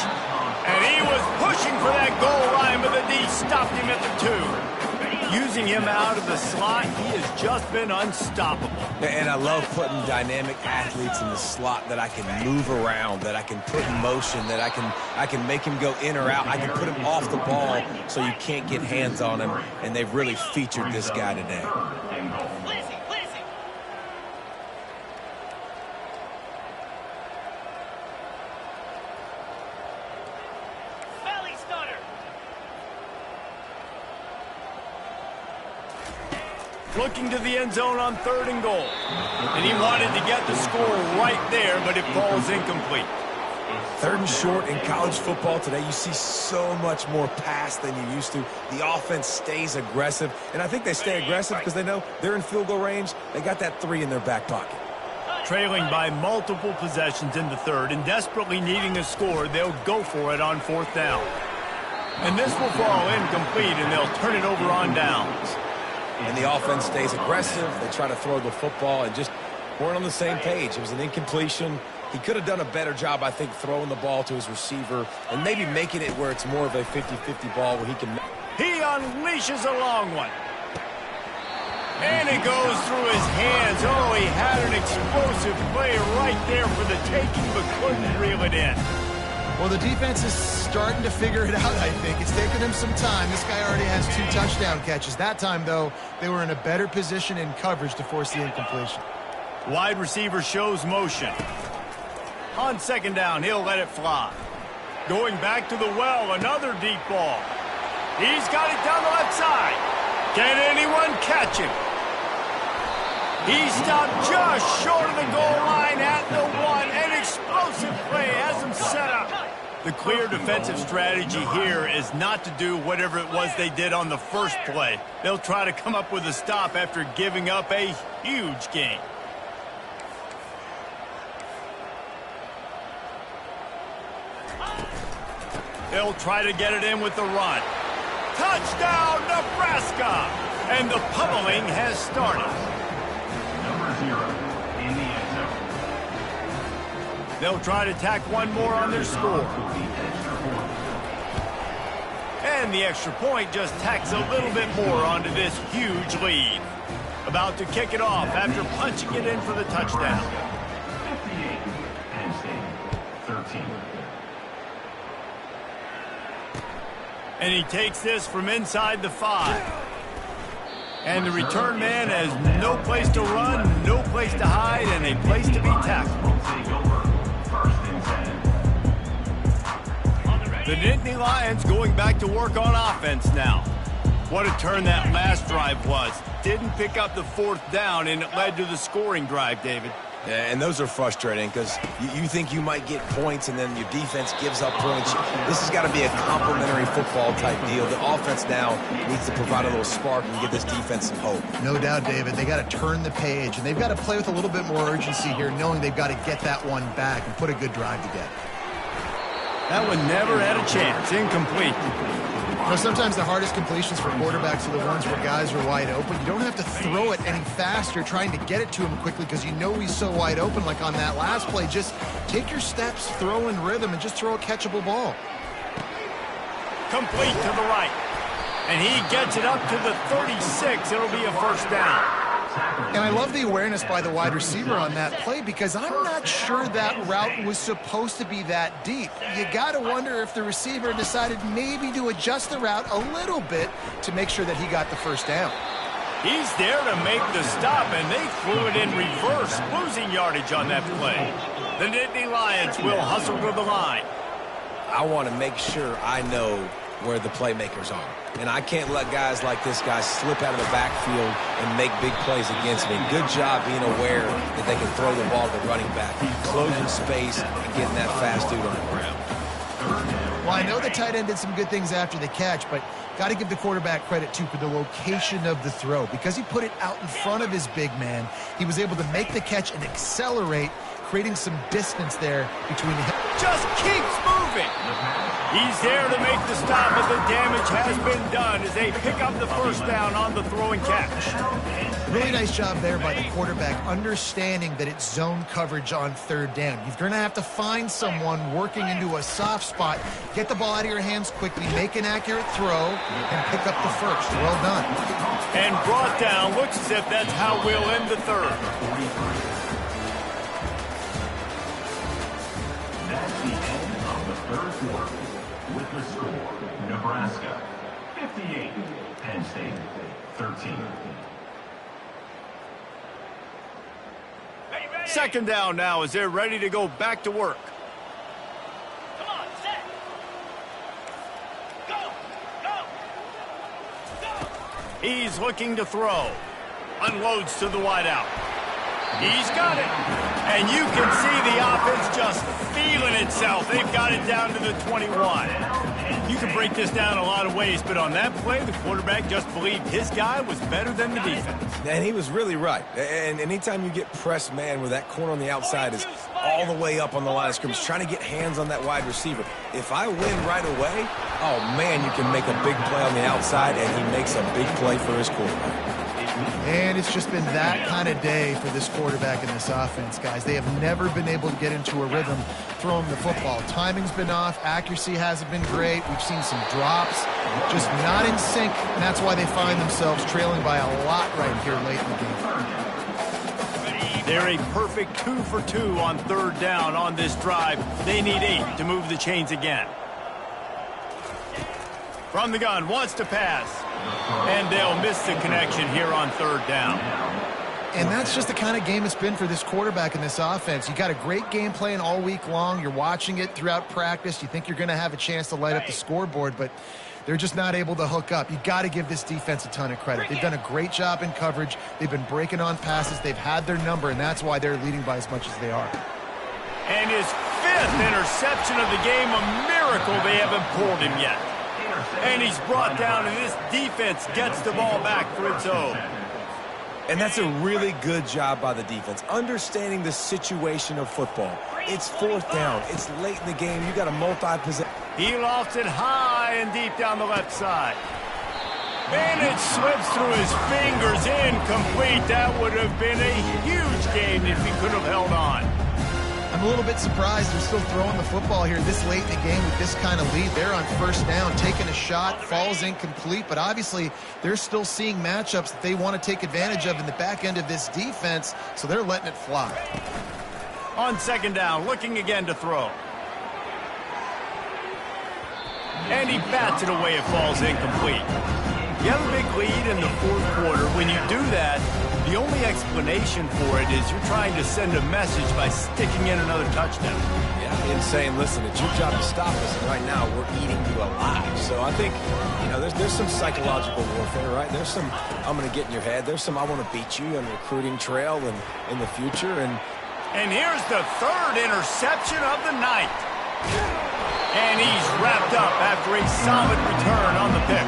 A: And he was pushing for that goal line, but the D stopped him at the 2. Using him out of the slot, he has just been unstoppable.
B: And I love putting dynamic athletes in the slot that I can move around, that I can put in motion, that I can make him go in or out. I can put him off the ball so you can't get hands on him, and they've really featured this guy today.
A: Looking to the end zone on 3rd and goal. And he wanted to get the score right there, but it falls incomplete.
B: 3rd and short in college football today, you see so much more pass than you used to. The offense stays aggressive, and I think they stay aggressive because they know they're in field goal range. They got that 3 in their back pocket.
A: Trailing by multiple possessions in the 3rd and desperately needing a score, they'll go for it on 4th down. And this will fall incomplete, and they'll turn it over on downs.
B: And the offense stays aggressive. They try to throw the football and just weren't on the same page. It was an incompletion. He could have done a better job, I think, throwing the ball to his receiver and maybe making it where it's more of a 50-50 ball where he can...
A: He unleashes a long one. And it goes through his hands. Oh, he had an explosive play right there for the taking, but couldn't reel it in.
C: Well, the defense is starting to figure it out, I think. It's taken them some time. This guy already has 2 touchdown catches. That time, though, they were in a better position in coverage to force the incompletion.
A: Wide receiver shows motion. On second down, he'll let it fly. Going back to the well, another deep ball. He's got it down the left side. Can anyone catch him? He stopped just short of the goal line at the 1. An explosive play has him set up. The clear defensive strategy here is not to do whatever it was they did on the first play. They'll try to come up with a stop after giving up a huge gain. They'll try to get it in with the run. Touchdown, Nebraska! And the pummeling has started.
E: Number 0 in the end zone.
A: They'll try to tack one more on their score. And the extra point just tacks a little bit more onto this huge lead. About to kick it off after punching it in for the touchdown.
E: 58, Penn State, 13.
A: And he takes this from inside the 5. And the return man has no place to run, no place to hide, and a place to be tackled.
E: Take over, 1st and 10.
A: The Nittany Lions going back to work on offense now. What a turn that last drive was. Didn't pick up the 4th down, and it led to the scoring drive, David.
B: Yeah, and those are frustrating because you think you might get points and then your defense gives up points. This has got to be a complementary football type deal. The offense now needs to provide a little spark and give this defense some hope.
C: No doubt, David. They got to turn the page, and they've got to play with a little bit more urgency here, knowing they've got to get that one back and put a good drive together.
A: That one never had a chance. Incomplete.
C: You know, sometimes the hardest completions for quarterbacks are the ones where guys are wide open. You don't have to throw it any faster trying to get it to him quickly because you know he's so wide open like on that last play. Just take your steps, throw in rhythm, and just throw a catchable ball.
A: Complete to the right. And he gets it up to the 36. It'll be a 1st down.
C: And I love the awareness by the wide receiver on that play because I'm not sure that route was supposed to be that deep. You got to wonder if the receiver decided maybe to adjust the route a little bit to make sure that he got the 1st down.
A: He's there to make the stop, and they threw it in reverse, losing yardage on that play. The Nittany Lions will hustle to the line.
B: I want to make sure I know where the playmakers are. And I can't let guys like this guy slip out of the backfield and make big plays against me. Good job being aware that they can throw the ball to the running back, closing space and getting that fast dude on the ground.
C: Well, I know the tight end did some good things after the catch, but got to give the quarterback credit, too, for the location of the throw. Because he put it out in front of his big man, he was able to make the catch and accelerate, creating some distance there between him.
A: Just keeps moving. He's there to make the stop, but the damage has been done as they pick up the 1st down on the throw and catch.
C: Really nice job there by the quarterback, understanding that it's zone coverage on 3rd down. You're going to have to find someone working into a soft spot, get the ball out of your hands quickly, make an accurate throw, and pick up the 1st. Well done.
A: And brought down. Looks as if that's how we'll end the 3rd.
E: That's the end of the 3rd quarter. With the score, Nebraska 58, Penn State 13.
A: 2nd down now as they're ready to go back to work.
F: Come on, set. Go, go, go.
A: He's looking to throw. Unloads to the wideout. He's got it. And you can see the offense just feeling itself. They've got it down to the 21. You can break this down a lot of ways, but on that play, the quarterback just believed his guy was better than the defense.
B: And he was really right. And anytime you get pressed man where that corner on the outside is all the way up on the line of scrimmage, trying to get hands on that wide receiver. If I win right away, oh, man, you can make a big play on the outside, and he makes a big play for his quarterback.
C: And it's just been that kind of day for this quarterback and this offense, guys. They have never been able to get into a rhythm throwing the football. Timing's been off. Accuracy hasn't been great. We've seen some drops, just not in sync, and that's why they find themselves trailing by a lot right here late in the game.
F: Ready,
A: They're a perfect 2 for 2 on third down on this drive. They need 8 to move the chains again. From the gun, wants to pass. And they'll miss the connection here on third down.
C: And that's just the kind of game it's been for this quarterback in this offense. You got a great game plan all week long. You're watching it throughout practice. You think you're going to have a chance to light up the scoreboard, but they're just not able to hook up. You got to give this defense a ton of credit. They've done a great job in coverage. They've been breaking on passes. They've had their number, and that's why they're leading by as much as they are.
A: And his 5th interception of the game, a miracle they haven't pulled him yet. And he's brought down, and this defense gets the ball back for its own.
B: And that's a really good job by the defense, understanding the situation of football. It's 4th down. It's late in the game. You got a multi-possession.
A: He lofts it high and deep down the left side. And it slips through his fingers, incomplete. That would have been a huge game if he could have held on.
C: I'm a little bit surprised they're still throwing the football here this late in the game with this kind of lead. They're on first down, taking a shot, falls incomplete, but obviously they're still seeing matchups that they want to take advantage of in the back end of this defense, so they're letting it fly.
A: On second down, looking again to throw. And he bats it away, it falls incomplete. You have a big lead in the 4th quarter. When you do that, the only explanation for it is you're trying to send a message by sticking in another touchdown.
B: Yeah, and saying, listen, it's your job to stop us, and right now we're eating you alive. So I think, you know, there's some psychological warfare, right? There's some, I'm going to get in your head. There's some, I want to beat you on the recruiting trail and in the future.
A: And here's the 3rd interception of the night. And he's wrapped up after a solid return on the pick.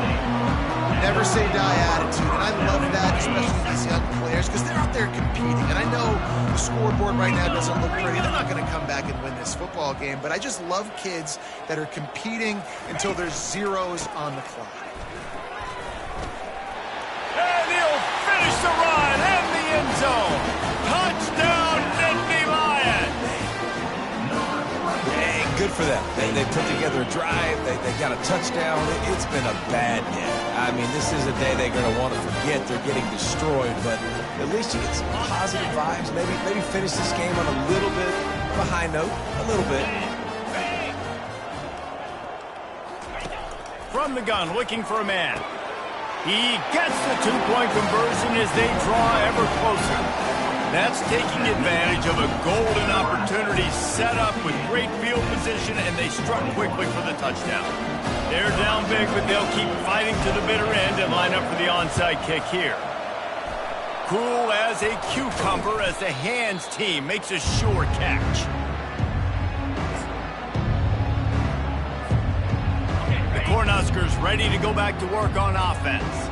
C: Never say die attitude, and I love that, especially these young players, because they're out there competing. And I know the scoreboard right now doesn't look pretty. They're not going to come back and win this football game, but I just love kids that are competing until there's zeros on the clock.
A: And he'll finish the run in the end zone. Touchdown, Nittany Lions!
B: Hey, good for them. They put together a drive. They got a touchdown. It's been a bad day. I mean, this is a day they're going to want to forget. They're getting destroyed, but at least you get some positive vibes. Maybe finish this game on a little bit of a high note. A little bit.
A: From the gun, looking for a man. He gets the 2-point conversion as they draw ever closer. That's taking advantage of a golden opportunity set up with great field position, and they struck quickly for the touchdown. They're down big, but they'll keep fighting to the bitter end and line up for the onside kick here. Cool as a cucumber as the hands team makes a sure catch. The Cornhuskers ready to go back to work on offense.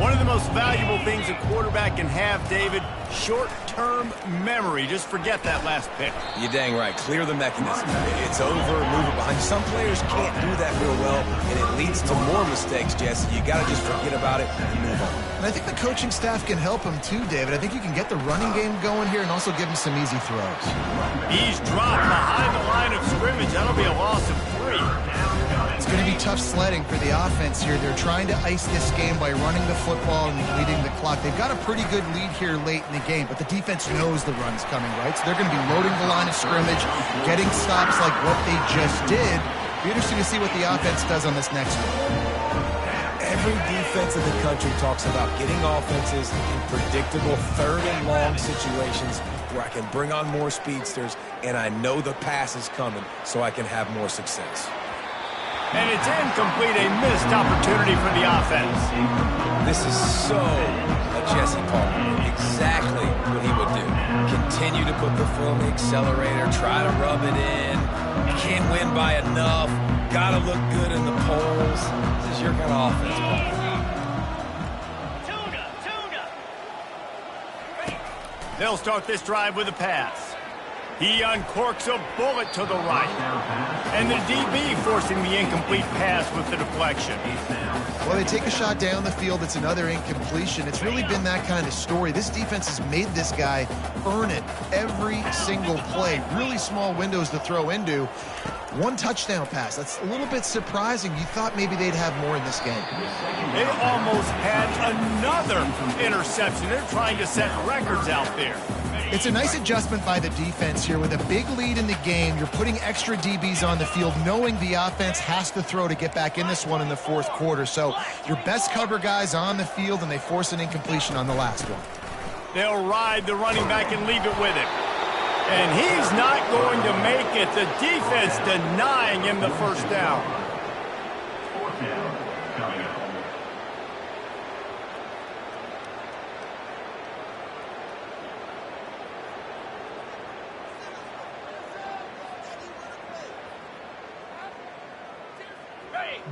A: One of the most valuable things a quarterback can have, David, short-term memory. Just forget that last pick.
B: You're dang right. Clear the mechanism. It's over, move it behind. Some players can't do that real well, and it leads to more mistakes, Jesse. You got to just forget about it and move on.
C: And I think the coaching staff can help him too, David. I think you can get the running game going here and also give him some easy throws.
A: He's dropped behind the line of scrimmage. That'll be a loss of 3.
C: It's going to be tough sledding for the offense here. They're trying to ice this game by running the football and leading the clock. They've got a pretty good lead here late in the game, but the defense knows the run's coming, right? So they're going to be loading the line of scrimmage, getting stops like what they just did. Be interesting to see what the offense does on this next one.
B: Every defense in the country talks about getting offenses in predictable 3rd and long situations where I can bring on more speedsters, and I know the pass is coming, so I can have more success.
A: And it's incomplete, a missed opportunity for the offense.
B: This is so a Jesse Palmer. Exactly what he would do. Continue to put the foot on the accelerator, try to rub it in. Can't win by enough. Got to look good in the polls. This is your kind of offense, Palmer.
A: They'll start this drive with a pass. He uncorks a bullet to the right. And the DB forcing the incomplete pass with the deflection.
C: Well, they take a shot down the field. It's another incompletion. It's really been that kind of story. This defense has made this guy earn it every single play. Really small windows to throw into. 1 touchdown pass. That's a little bit surprising. You thought maybe they'd have more in this game.
A: They almost had another interception. They're trying to set records out there.
C: It's a nice adjustment by the defense here. With a big lead in the game, you're putting extra DBs on the field, knowing the offense has to throw to get back in this one in the fourth quarter. So your best cover guys on the field, and they force an incompletion on the last one.
A: They'll ride the running back and leave it with him. And he's not going to make it. The defense denying him the first down.
E: Fourth down coming up.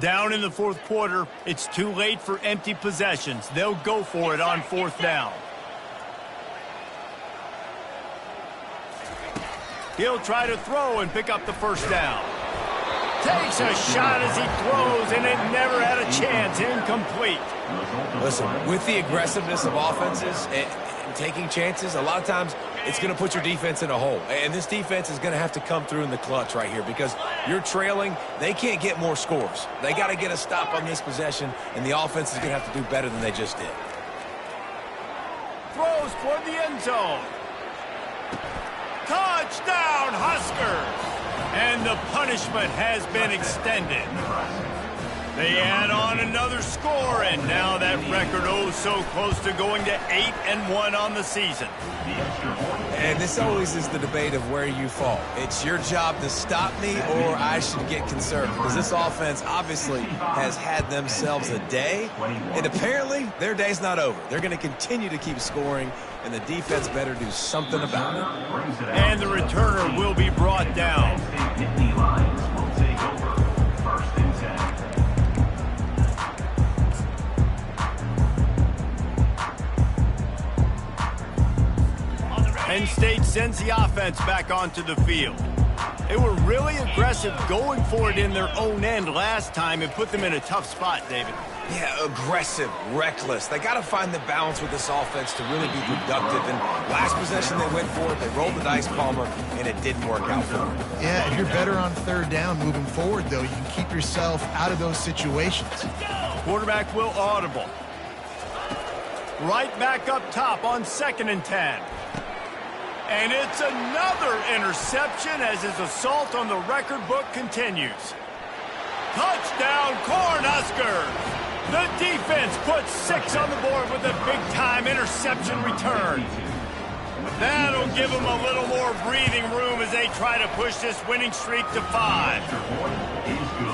A: Down in the fourth quarter, it's too late for empty possessions. They'll go for it on fourth down. He'll try to throw and pick up the first down. Takes a shot as he throws, and it never had a chance. Incomplete.
B: Listen, with the aggressiveness of offenses and taking chances, a lot of times it's going to put your defense in a hole. And this defense is going to have to come through in the clutch right here because you're trailing. They can't get more scores. They got to get a stop on this possession, and the offense is going to have to do better than they just did.
A: Throws toward the end zone. Touchdown, Huskers! And the punishment has been extended. They add on another score, and now that record so close to going to 8-1 on the season.
B: And this always is the debate of where you fall. It's your job to stop me, or I should get concerned, because this offense obviously has had themselves a day, and apparently their day's not over. They're going to continue to keep scoring, and the defense better do something about it.
A: And the returner will be brought down. Penn State sends the offense back onto the field. They were really aggressive going for it in their own end last time and put them in a tough spot, David.
B: Yeah, aggressive, reckless. They got to find the balance with this offense to really be productive. And last possession they went for it, they rolled the dice, Palmer, and it didn't work out for them.
C: Yeah, if you're better on third down moving forward, though, you can keep yourself out of those situations.
A: Quarterback will audible. Right back up top on 2nd and 10. And it's another interception as his assault on the record book continues. Touchdown, Cornhuskers! The defense puts 6 on the board with a big-time interception return. That'll give them a little more breathing room as they try to push this winning streak to 5.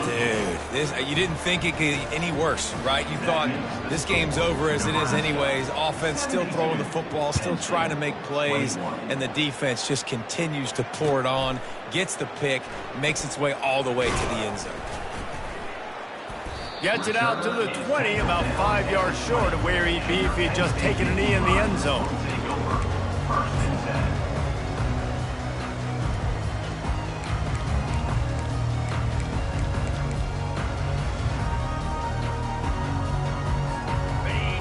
B: Dude, you didn't think it could get any worse, right? You thought this game's over as it is anyways. Offense still throwing the football, still trying to make plays, and the defense just continues to pour it on, gets the pick, makes its way all the way to the end zone.
A: Gets it out to the 20, about 5 yards short of where he'd be if he'd just taken a knee in the end zone.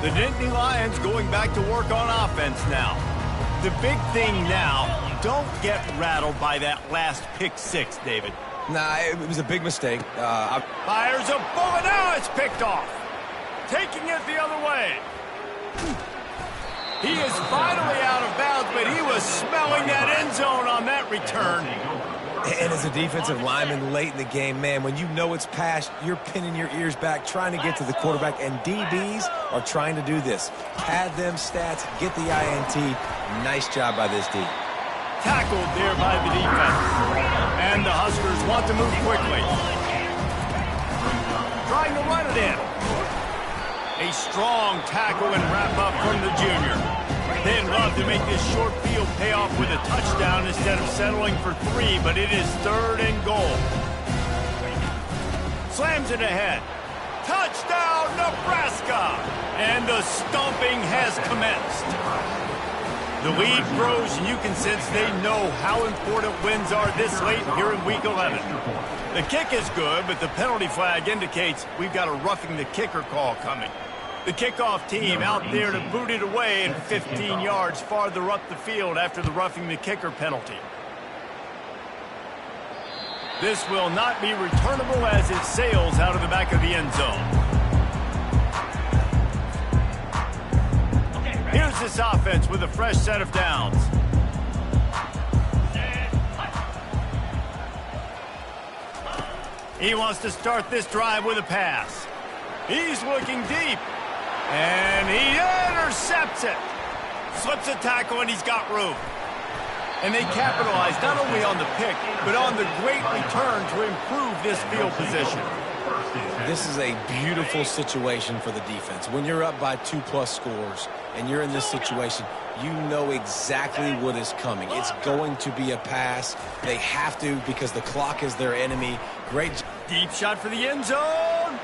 A: The Nittany Lions going back to work on offense now. The big thing now, don't get rattled by that last pick 6, David.
B: Nah, it was a big mistake.
A: Fires a bullet. Now it's picked off. Taking it the other way. He is finally out of bounds, but he was smelling that end zone on that return.
B: And as a defensive lineman late in the game, man, when you know it's past, you're pinning your ears back, trying to get to the quarterback, and DBs are trying to do this. Pad them stats, get the INT. Nice job by this D.
A: Tackled there by the defense. And the Huskers want to move quickly. Trying to run it in. A strong tackle and wrap up from the junior. They'd love to make this short field pay off with a touchdown instead of settling for 3, but it is 3rd and goal. Slams it ahead. Touchdown, Nebraska! And the stomping has commenced. The lead grows, and you can sense they know how important wins are this late here in Week 11. The kick is good, but the penalty flag indicates we've got a roughing the kicker call coming. The kickoff team out there to boot it away and 15 yards farther up the field after the roughing the kicker penalty. This will not be returnable as it sails out of the back of the end zone. Here's this offense with a fresh set of downs. He wants to start this drive with a pass. He's looking deep. And he intercepts it. Slips a tackle, and he's got room. And they capitalize not only on the pick, but on the great return to improve this field position.
B: This is a beautiful situation for the defense. When you're up by 2+ scores and you're in this situation, you know exactly what is coming. It's going to be a pass. They have to because the clock is their enemy. Great.
A: Deep shot for the end zone.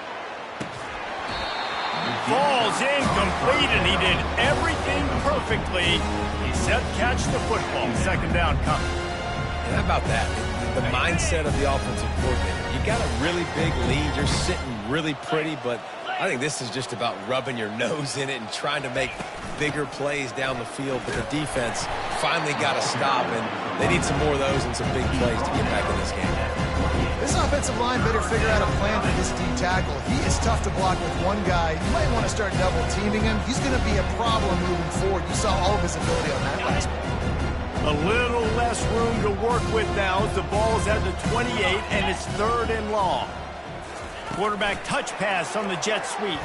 A: Falls incomplete, and he did everything perfectly except catch the football. Second down coming.
B: And how about that? The mindset of the offensive coordinator. You got a really big lead. You're sitting really pretty, but I think this is just about rubbing your nose in it and trying to make bigger plays down the field. But the defense finally got a stop, and they need some more of those and some big plays to get back in this game.
C: This offensive line better figure out a plan for this D tackle. He is tough to block with one guy. You might want to start double teaming him. He's going to be a problem moving forward. You saw all of his ability on that last one.
A: A little less room to work with now as the ball is at the 28, and it's 3rd and long. Quarterback touch pass on the jet sweep.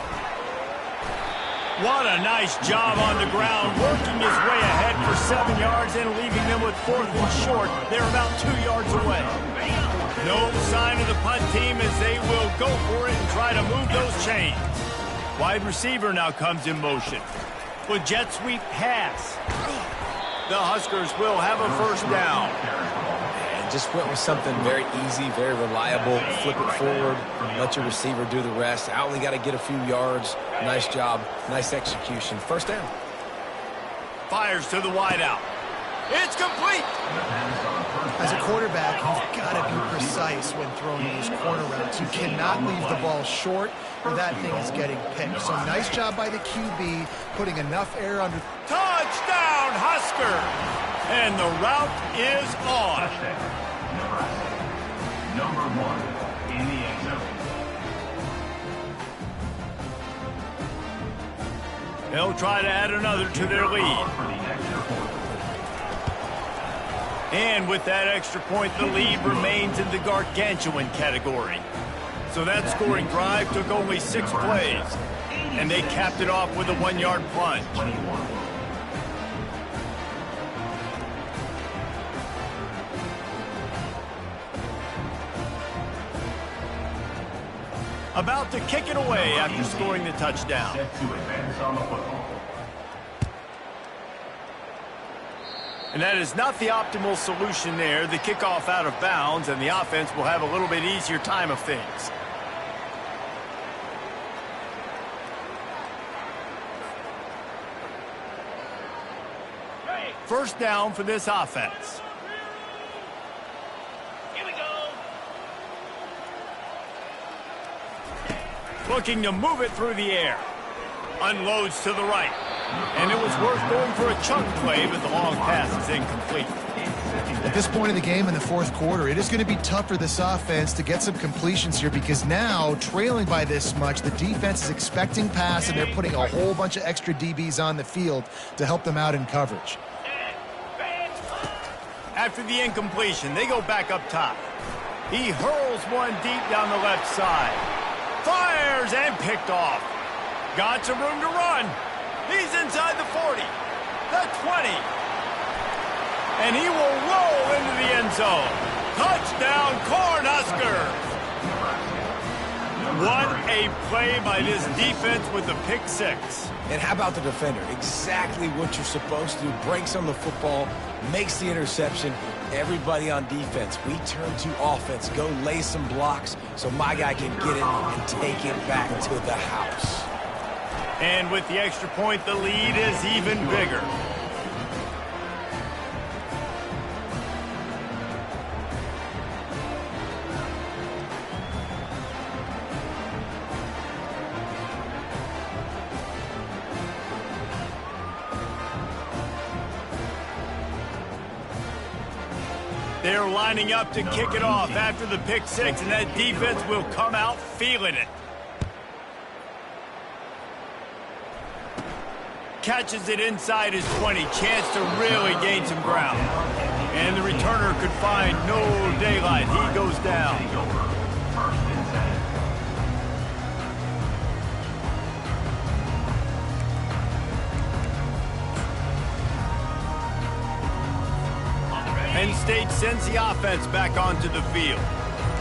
A: What a nice job on the ground, working his way ahead for 7 yards and leaving them with 4th and short. They're about 2 yards away. No sign of the punt team as they will go for it and try to move those chains. Wide receiver now comes in motion. With jet sweep pass. The Huskers will have a first down.
B: And just went with something very easy, very reliable. Flip it forward, let your receiver do the rest. I only got to get a few yards. Nice job, nice execution. First down.
A: Fires to the wideout. It's complete.
C: As a quarterback, you've got to be precise when throwing these corner routes. You cannot leave the ball short or that thing is getting picked. So nice job by the QB putting enough air under.
A: Touchdown, Husker! And the route is on.
E: Number 1 in the end zone.
A: They'll try to add another to their lead. And with that extra point, the lead remains in the gargantuan category. So that scoring drive took only 6 plays, and they capped it off with a 1-yard plunge. About to kick it away after scoring the touchdown.
E: Set to advance on the football.
A: And that is not the optimal solution there. The kickoff out of bounds, and the offense will have a little bit easier time of things. First down for this offense.
F: Here we go.
A: Looking to move it through the air. Unloads to the right. And it was worth going for a chunk play, but the long pass is incomplete.
C: At this point in the game in the 4th quarter, it is going to be tough for this offense to get some completions here because now, trailing by this much, the defense is expecting pass, and they're putting a whole bunch of extra DBs on the field to help them out in coverage.
A: After the incompletion, they go back up top. He hurls one deep down the left side. Fires and picked off. Got some room to run. He's inside the 40, the 20. And he will roll into the end zone. Touchdown, Cornhuskers. What a play by this defense with the pick 6.
B: And how about the defender? Exactly what you're supposed to do. Breaks on the football, makes the interception. Everybody on defense, we turn to offense. Go lay some blocks so my guy can get it and take it back to the house.
A: And with the extra point, the lead is even bigger. They're lining up to kick it off after the pick 6, and that defense will come out feeling it. Catches it inside his 20. Chance to really gain some ground. And the returner could find no daylight. He goes down. State sends the offense back onto the field.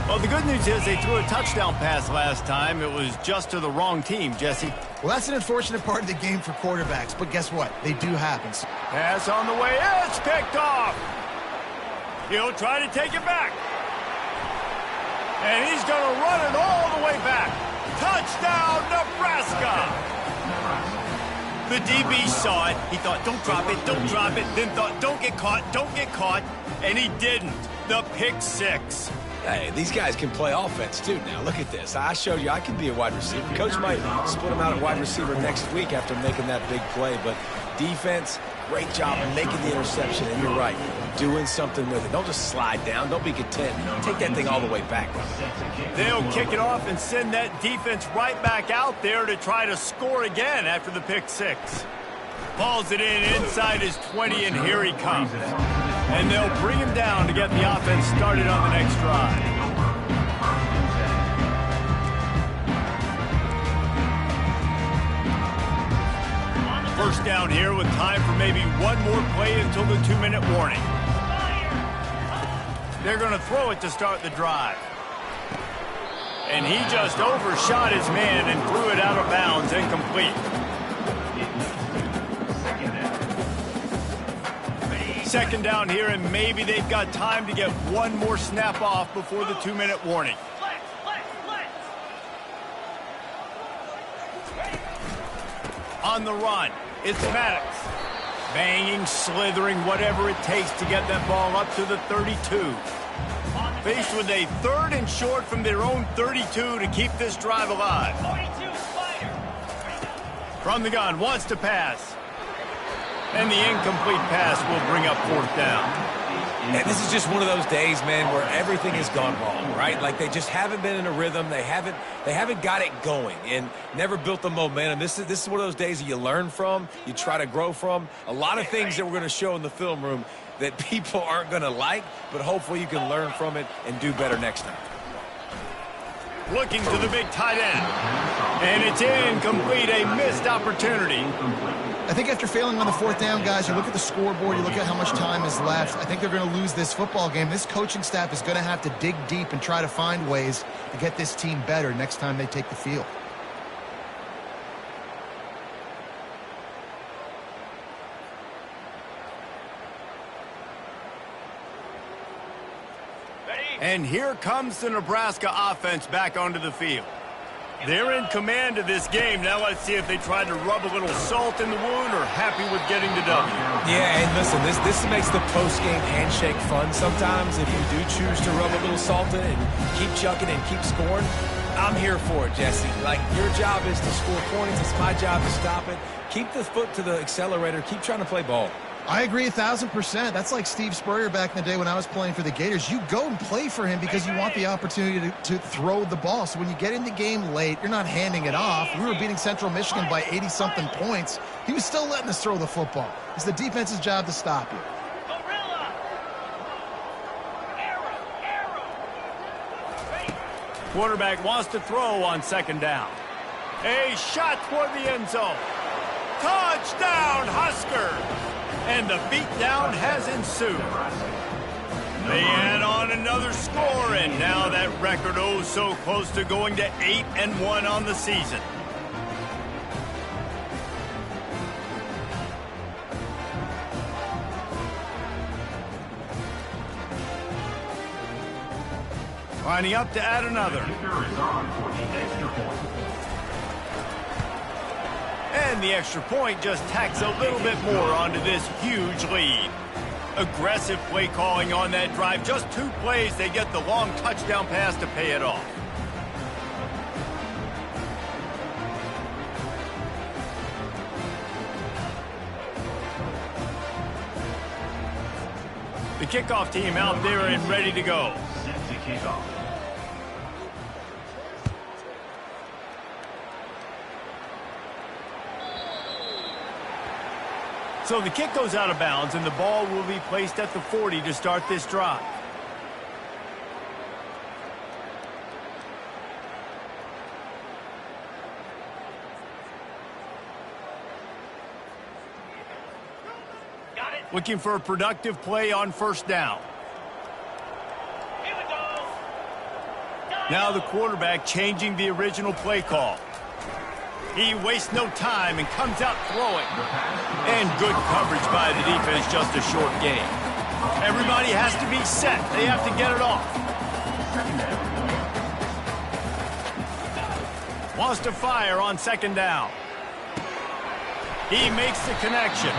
A: Well, the good news is they threw a touchdown pass last time. It was just to the wrong team, Jesse.
C: Well, that's an unfortunate part of the game for quarterbacks, but guess what? They do happen.
A: Pass on the way. It's picked off. He'll try to take it back. And he's going to run it all the way back. Touchdown, Nebraska! The DB saw it. He thought, don't drop it, don't drop it. Then thought, don't get caught. And he didn't. The pick six.
B: Hey, these guys can play offense, too, now. Look at this. I showed you I can be a wide receiver. Coach might split him out at wide receiver next week after making that big play. But defense, great job making the interception. And you're right, doing something with it. Don't just slide down. Don't be content. Take that thing all the way back.
A: They'll kick it off and send that defense right back out there to try to score again after the pick six. Balls it inside his 20, and here he comes. And they'll bring him down to get the offense started on the next drive. First down here with time for maybe one more play until the 2-minute warning. They're going to throw it to start the drive. And he just overshot his man and threw it out of bounds, incomplete. Second down here, and maybe they've got time to get one more snap off before the 2-minute warning. On the run, it's Maddox. Banging, slithering, whatever it takes to get that ball up to the 32. Faced with a 3rd and short from their own 32 to keep this drive alive. From the gun, wants to pass. And the incomplete pass will bring up 4th down.
B: And this is just one of those days, man, where everything has gone wrong, right? Like they just haven't been in a rhythm. They haven't got it going and never built the momentum. This is one of those days that you learn from, you try to grow from. A lot of things that we're going to show in the film room that people aren't going to like, but hopefully you can learn from it and do better next time.
A: Looking to the big tight end. And it's incomplete, a missed opportunity.
C: I think after failing on the 4th down, guys, you look at the scoreboard, you look at how much time is left. I think they're going to lose this football game. This coaching staff is going to have to dig deep and try to find ways to get this team better next time they take the field.
A: And here comes the Nebraska offense back onto the field. They're in command of this game. Now let's see if they try to rub a little salt in the wound or happy with getting the W.
B: Yeah, and listen, this makes the post-game handshake fun sometimes. If you do choose to rub a little salt in it and keep chucking and keep scoring, I'm here for it, Jesse. Like, your job is to score points. It's my job to stop it. Keep the foot to the accelerator. Keep trying to play ball.
C: I agree 1,000%. That's like Steve Spurrier back in the day when I was playing for the Gators. You go and play for him because you want the opportunity to throw the ball. So when you get in the game late, you're not handing it off. We were beating Central Michigan by 80-something points. He was still letting us throw the football. It's the defense's job to stop you.
A: Quarterback wants to throw on 2nd down. A shot toward the end zone. Touchdown, Huskers! And the beatdown has ensued. They add on another score, and now that record oh so close to going to 8-1 on the season. Lining up to add another. And the extra point just tacks a little bit more onto this huge lead. Aggressive play calling on that drive. Just 2 plays, they get the long touchdown pass to pay it off. The kickoff team out there and ready to go.
E: Set to kick off.
A: So the kick goes out of bounds, and the ball will be placed at the 40 to start this drive. Looking for a productive play on 1st down. Now the quarterback changing the original play call. He wastes no time and comes out throwing. And good coverage by the defense, just a short gain. Everybody has to be set. They have to get it off. Wants to fire on second down. He makes the connection.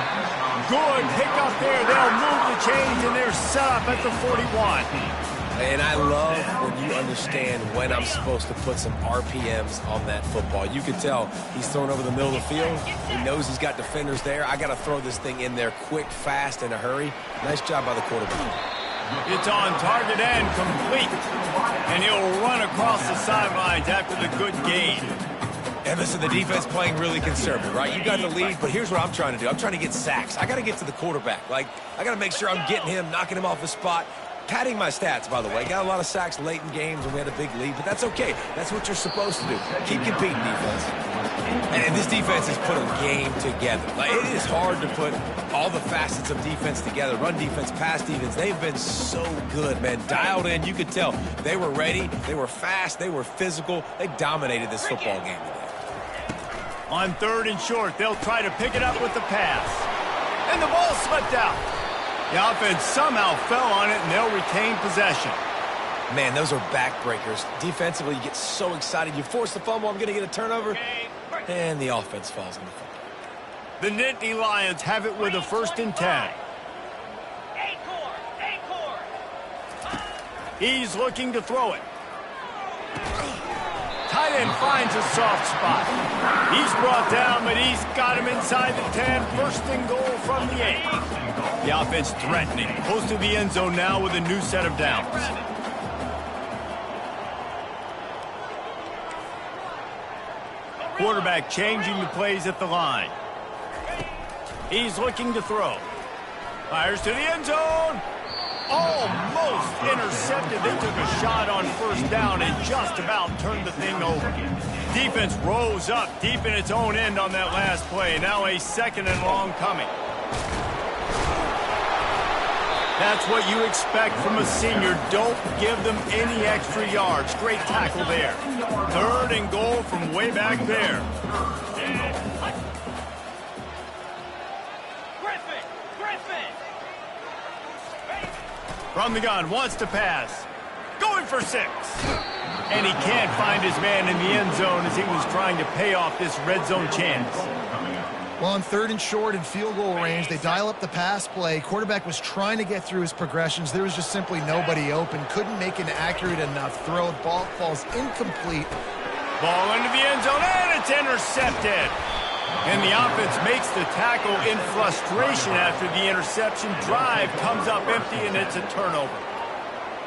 A: Good hiccup there. They'll move the chains, and they're set up at the 41.
B: And I love when you understand when I'm supposed to put some RPMs on that football. You can tell he's thrown over the middle of the field. He knows he's got defenders there. I got to throw this thing in there quick, fast, in a hurry. Nice job by the quarterback.
A: It's on target and complete. And he'll run across the sidelines after the good gain.
B: And listen, the defense playing really conservative, right? You got the lead, but here's what I'm trying to do. I'm trying to get sacks. I got to get to the quarterback. Like, I got to make sure I'm getting him, knocking him off his spot. Padding my stats, by the way. Got a lot of sacks late in games when we had a big lead, but that's okay. That's what you're supposed to do. Keep competing, defense. And this defense has put a game together. Like, it is hard to put all the facets of defense together. Run defense, pass defense. They've been so good, man. Dialed in. You could tell they were ready. They were fast. They were physical. They dominated this football game today.
A: On 3rd and short, they'll try to pick it up with the pass. And the ball slipped out. The offense somehow fell on it, and they'll retain possession.
B: Man, those are backbreakers. Defensively, you get so excited. You force the fumble, I'm going to get a turnover, and the offense falls on the fumble.
A: The Nittany Lions have it with a 1st and 10. He's looking to throw it. Tight end finds a soft spot. He's brought down, but he's got him inside the 10. 1st and goal from the 8. The offense threatening. Close to the end zone now with a new set of downs. Quarterback changing the plays at the line. He's looking to throw. Fires to the end zone. Almost intercepted. They took a shot on 1st down and just about turned the thing over. Defense rose up deep in its own end on that last play. Now a 2nd and long coming. That's what you expect from a senior. Don't give them any extra yards. Great tackle there. 3rd and goal from way back there. From the gun, wants to pass. Going for 6. And he can't find his man in the end zone as he was trying to pay off this red zone chance.
C: Well, on 3rd and short and field goal range, they dial up the pass play. Quarterback was trying to get through his progressions. There was just simply nobody open. Couldn't make an accurate enough throw. Ball falls incomplete.
A: Ball into the end zone, and it's intercepted. And the offense makes the tackle in frustration after the interception. Drive comes up empty, and it's a turnover.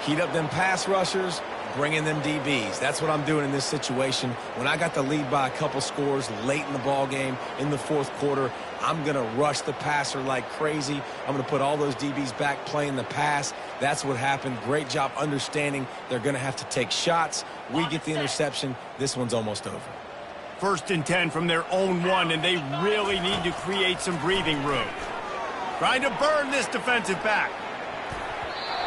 B: Heat up them pass rushers, bring in them DBs. That's what I'm doing in this situation. When I got the lead by a couple scores late in the ball game, in the 4th quarter, I'm going to rush the passer like crazy. I'm going to put all those DBs back playing the pass. That's what happened. Great job understanding they're going to have to take shots. We get the interception. This one's almost over.
A: 1st and 10 from their own 1, and they really need to create some breathing room. Trying to burn this defensive back.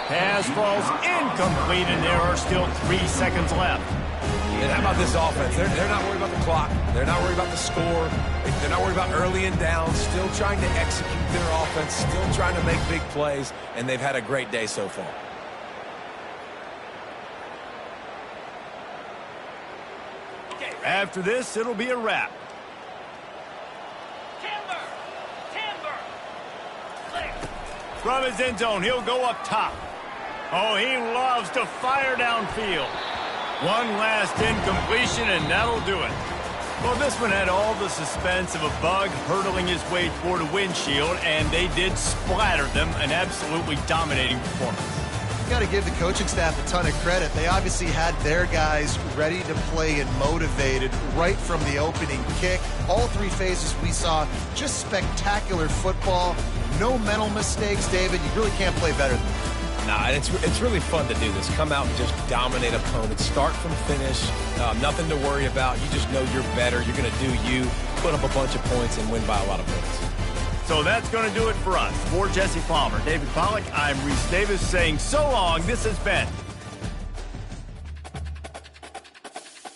A: Pass falls incomplete, and there are still 3 seconds left.
B: And how about this offense? They're not worried about the clock. They're not worried about the score. They're not worried about early and down. Still trying to execute their offense. Still trying to make big plays, and they've had a great day so far.
A: After this, it'll be a wrap. From his end zone, he'll go up top. Oh, he loves to fire downfield. One last incompletion, and that'll do it. Well, this one had all the suspense of a bug hurtling his way toward a windshield, and they did splatter them. An absolutely dominating performance.
C: You got to give the coaching staff a ton of credit. They obviously had their guys ready to play and motivated right from the opening kick. All 3 phases we saw, just spectacular football. No mental mistakes, David. You really can't play better than that.
B: Nah, and it's really fun to do this. Come out and just dominate opponents. Start from finish. Nothing to worry about. You just know you're better. You're going to do you, put up a bunch of points, and win by a lot of points.
A: So that's going to do it for us. For Jesse Palmer, David Pollack, I'm Reese Davis saying so long. This has been